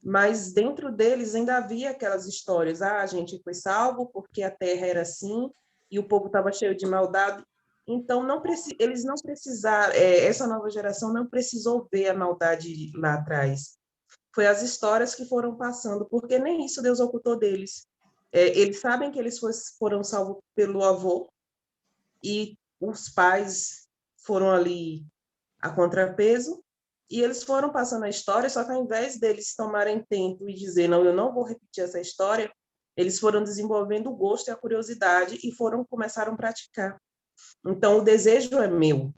Mas dentro deles ainda havia aquelas histórias. Ah, a gente foi salvo porque a terra era assim e o povo estava cheio de maldade. Então, eles não precisaram, essa nova geração não precisou ver a maldade lá atrás. Foi as histórias que foram passando, porque nem isso Deus ocultou deles. Eles sabem que eles foram salvos pelo avô e os pais foram ali a contrapeso, e eles foram passando a história, só que ao invés deles tomarem tempo e dizer, não, eu não vou repetir essa história, eles foram desenvolvendo o gosto e a curiosidade e começaram a praticar. Então, o desejo é meu.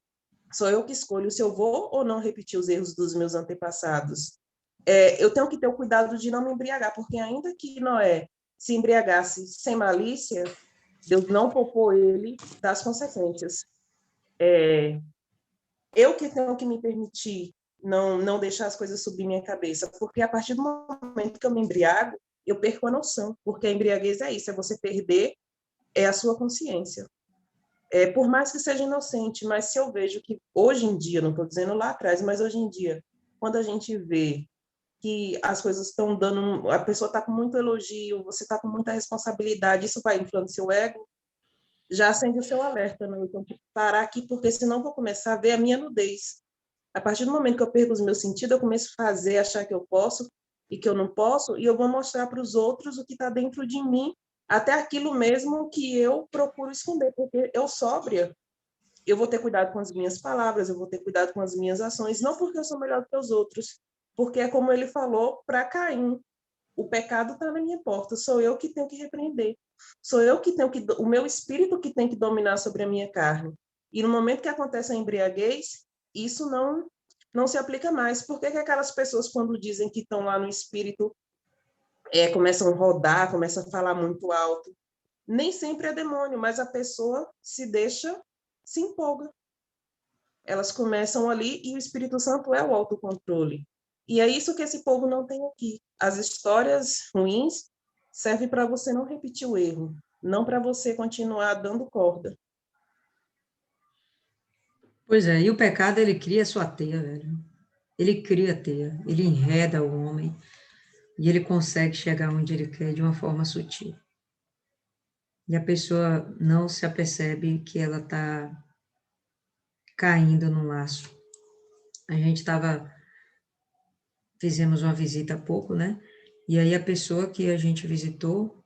Sou eu que escolho se eu vou ou não repetir os erros dos meus antepassados. Eu tenho que ter o cuidado de não me embriagar, porque ainda que Noé se embriagasse sem malícia, Deus não poupou ele das consequências. eu que tenho que me permitir não deixar as coisas subir minha cabeça, porque a partir do momento que eu me embriago, eu perco a noção, porque a embriaguez é isso, é você perder a sua consciência. Por mais que seja inocente, mas se eu vejo que hoje em dia, não estou dizendo lá atrás, mas hoje em dia, quando a gente vê que as coisas estão dando, a pessoa está com muito elogio, você está com muita responsabilidade, isso vai inflando seu ego, já acende o seu alerta, não? Então, parar aqui, porque senão eu vou começar a ver a minha nudez. A partir do momento que eu perco os meus sentidos, eu começo a fazer, achar que eu posso e que eu não posso, e eu vou mostrar para os outros o que está dentro de mim, até aquilo mesmo que eu procuro esconder, porque eu sóbria, eu vou ter cuidado com as minhas palavras, eu vou ter cuidado com as minhas ações, não porque eu sou melhor do que os outros, porque é como ele falou para Caim, o pecado está na minha porta, sou eu que tenho que repreender, sou eu que tenho que, o meu espírito que tem que dominar sobre a minha carne. E no momento que acontece a embriaguez, isso não se aplica mais. Por que que aquelas pessoas, quando dizem que estão lá no espírito, começam a rodar, começam a falar muito alto? Nem sempre é demônio, mas a pessoa se empolga. Elas começam ali e o Espírito Santo é o autocontrole. E é isso que esse povo não tem aqui. As histórias ruins servem para você não repetir o erro, não para você continuar dando corda. Pois é, e o pecado, ele cria sua teia, velho. Ele cria a teia, ele enreda o homem e ele consegue chegar onde ele quer de uma forma sutil. E a pessoa não se apercebe que ela está caindo no laço. A gente fizemos uma visita há pouco, né? E aí a pessoa que a gente visitou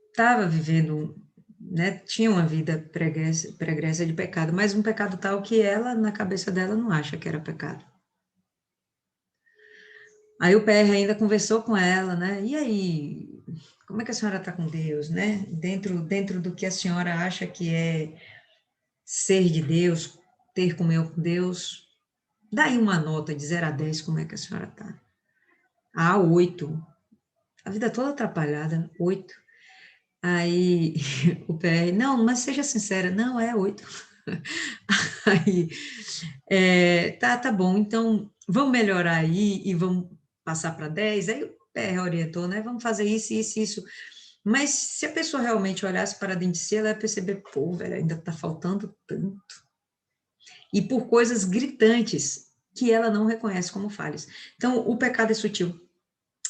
estava vivendo, né? Tinha uma vida pregressa de pecado, mas um pecado tal que ela, na cabeça dela, não acha que era pecado. Aí o PR ainda conversou com ela, né? E aí, como é que a senhora está com Deus, né? Dentro do que a senhora acha que é ser de Deus, ter comunhão com Deus, dá aí uma nota de 0 a 10, como é que a senhora está? Ah, 8. A vida toda atrapalhada, 8. Aí o PR, não, mas seja sincera, não, é 8. Aí, tá bom, então vamos melhorar aí e vamos passar para 10. Aí o PR orientou, né? Vamos fazer isso, isso, isso. Mas se a pessoa realmente olhasse para dentro de si, ela ia perceber, pô, velho, ainda tá faltando tanto. E por coisas gritantes que ela não reconhece como falhas. Então, o pecado é sutil.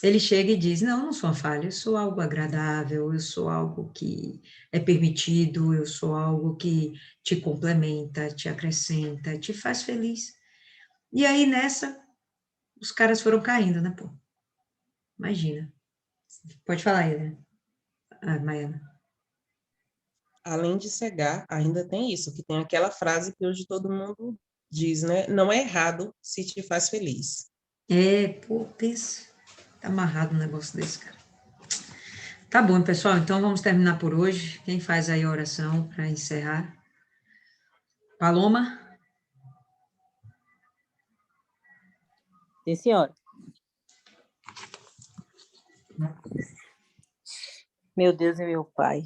Ele chega e diz, não, eu não sou uma falha, eu sou algo agradável, eu sou algo que é permitido, eu sou algo que te complementa, te acrescenta, te faz feliz. E aí, nessa, os caras foram caindo, né, pô? Imagina. Pode falar aí, né, Maiana? Além de cegar, ainda tem isso, que tem aquela frase que hoje todo mundo diz, né? Não é errado se te faz feliz. Pô, pensa, tá amarrado um negócio desse, cara. Tá bom, pessoal, então vamos terminar por hoje. Quem faz aí a oração para encerrar? Paloma? Sim, senhora. Meu Deus e meu Pai,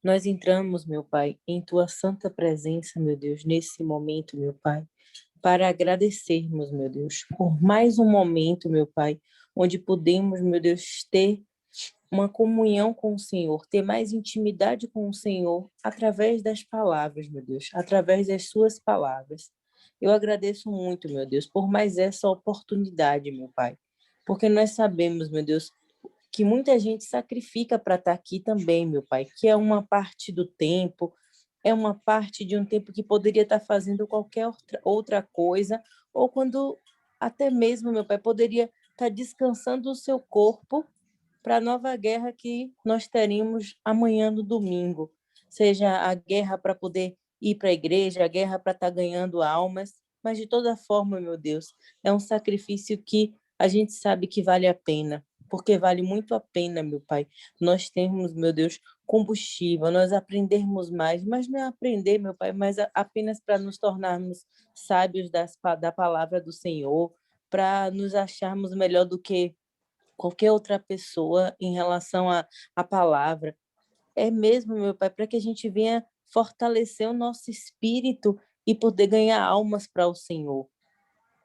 nós entramos, meu Pai, em Tua santa presença, meu Deus, nesse momento, meu Pai, para agradecermos, meu Deus, por mais um momento, meu Pai, onde podemos, meu Deus, ter uma comunhão com o Senhor, ter mais intimidade com o Senhor através das palavras, meu Deus, através das suas palavras. Eu agradeço muito, meu Deus, por mais essa oportunidade, meu Pai, porque nós sabemos, meu Deus, que muita gente sacrifica para estar aqui também, meu Pai, que é uma parte do tempo, é uma parte de um tempo que poderia estar fazendo qualquer outra coisa, ou quando até mesmo, meu Pai, poderia estar descansando o seu corpo para a nova guerra que nós teremos amanhã no domingo, seja a guerra para poder ir para a igreja, a guerra para estar ganhando almas, mas de toda forma, meu Deus, é um sacrifício que a gente sabe que vale a pena, porque vale muito a pena, meu Pai, nós termos, meu Deus, combustível, nós aprendermos mais, mas não é aprender, meu Pai, mas apenas para nos tornarmos sábios da palavra do Senhor, para nos acharmos melhor do que qualquer outra pessoa em relação à palavra. É mesmo, meu Pai, para que a gente venha fortalecer o nosso espírito e poder ganhar almas para o Senhor.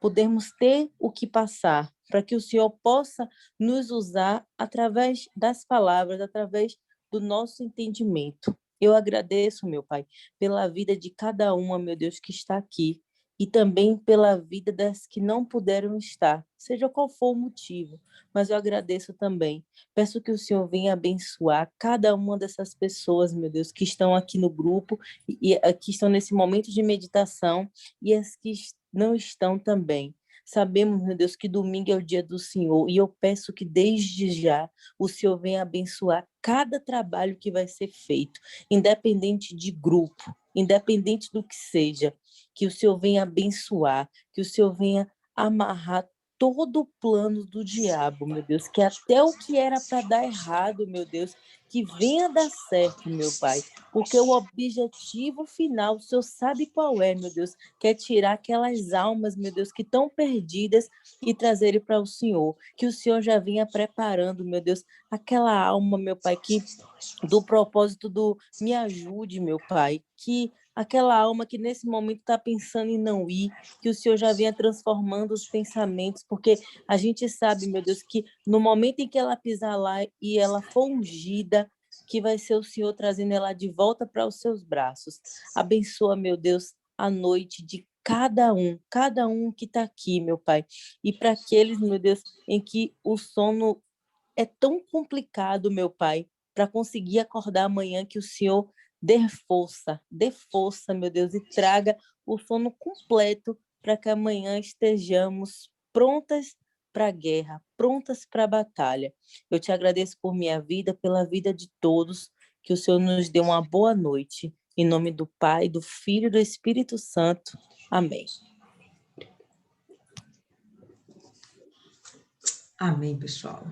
Podermos ter o que passar, para que o Senhor possa nos usar através das palavras, através do nosso entendimento. Eu agradeço, meu Pai, pela vida de cada uma, meu Deus, que está aqui, e também pela vida das que não puderam estar, seja qual for o motivo, mas eu agradeço também. Peço que o Senhor venha abençoar cada uma dessas pessoas, meu Deus, que estão aqui no grupo e que estão nesse momento de meditação e as que não estão também. Sabemos, meu Deus, que domingo é o dia do Senhor e eu peço que desde já o Senhor venha abençoar cada trabalho que vai ser feito, independente de grupo, independente do que seja, que o Senhor venha abençoar, que o Senhor venha amarrar todo o plano do diabo, meu Deus, que até o que era para dar errado, meu Deus, que venha dar certo, meu Pai, porque o objetivo final, o Senhor sabe qual é, meu Deus, que é tirar aquelas almas, meu Deus, que estão perdidas e trazerem para o Senhor, que o Senhor já vinha preparando, meu Deus, aquela alma, meu Pai, que do propósito do me ajude, meu Pai, que aquela alma que nesse momento está pensando em não ir, que o Senhor já venha transformando os pensamentos, porque a gente sabe, meu Deus, que no momento em que ela pisar lá e ela for ungida, que vai ser o Senhor trazendo ela de volta para os seus braços. Abençoa, meu Deus, a noite de cada um que está aqui, meu Pai. E para aqueles, meu Deus, em que o sono é tão complicado, meu Pai, para conseguir acordar amanhã, que o Senhor dê força, meu Deus, e traga o sono completo para que amanhã estejamos prontas para a guerra, prontas para a batalha. Eu te agradeço por minha vida, pela vida de todos, que o Senhor nos dê uma boa noite. Em nome do Pai, do Filho e do Espírito Santo. Amém. Amém, pessoal.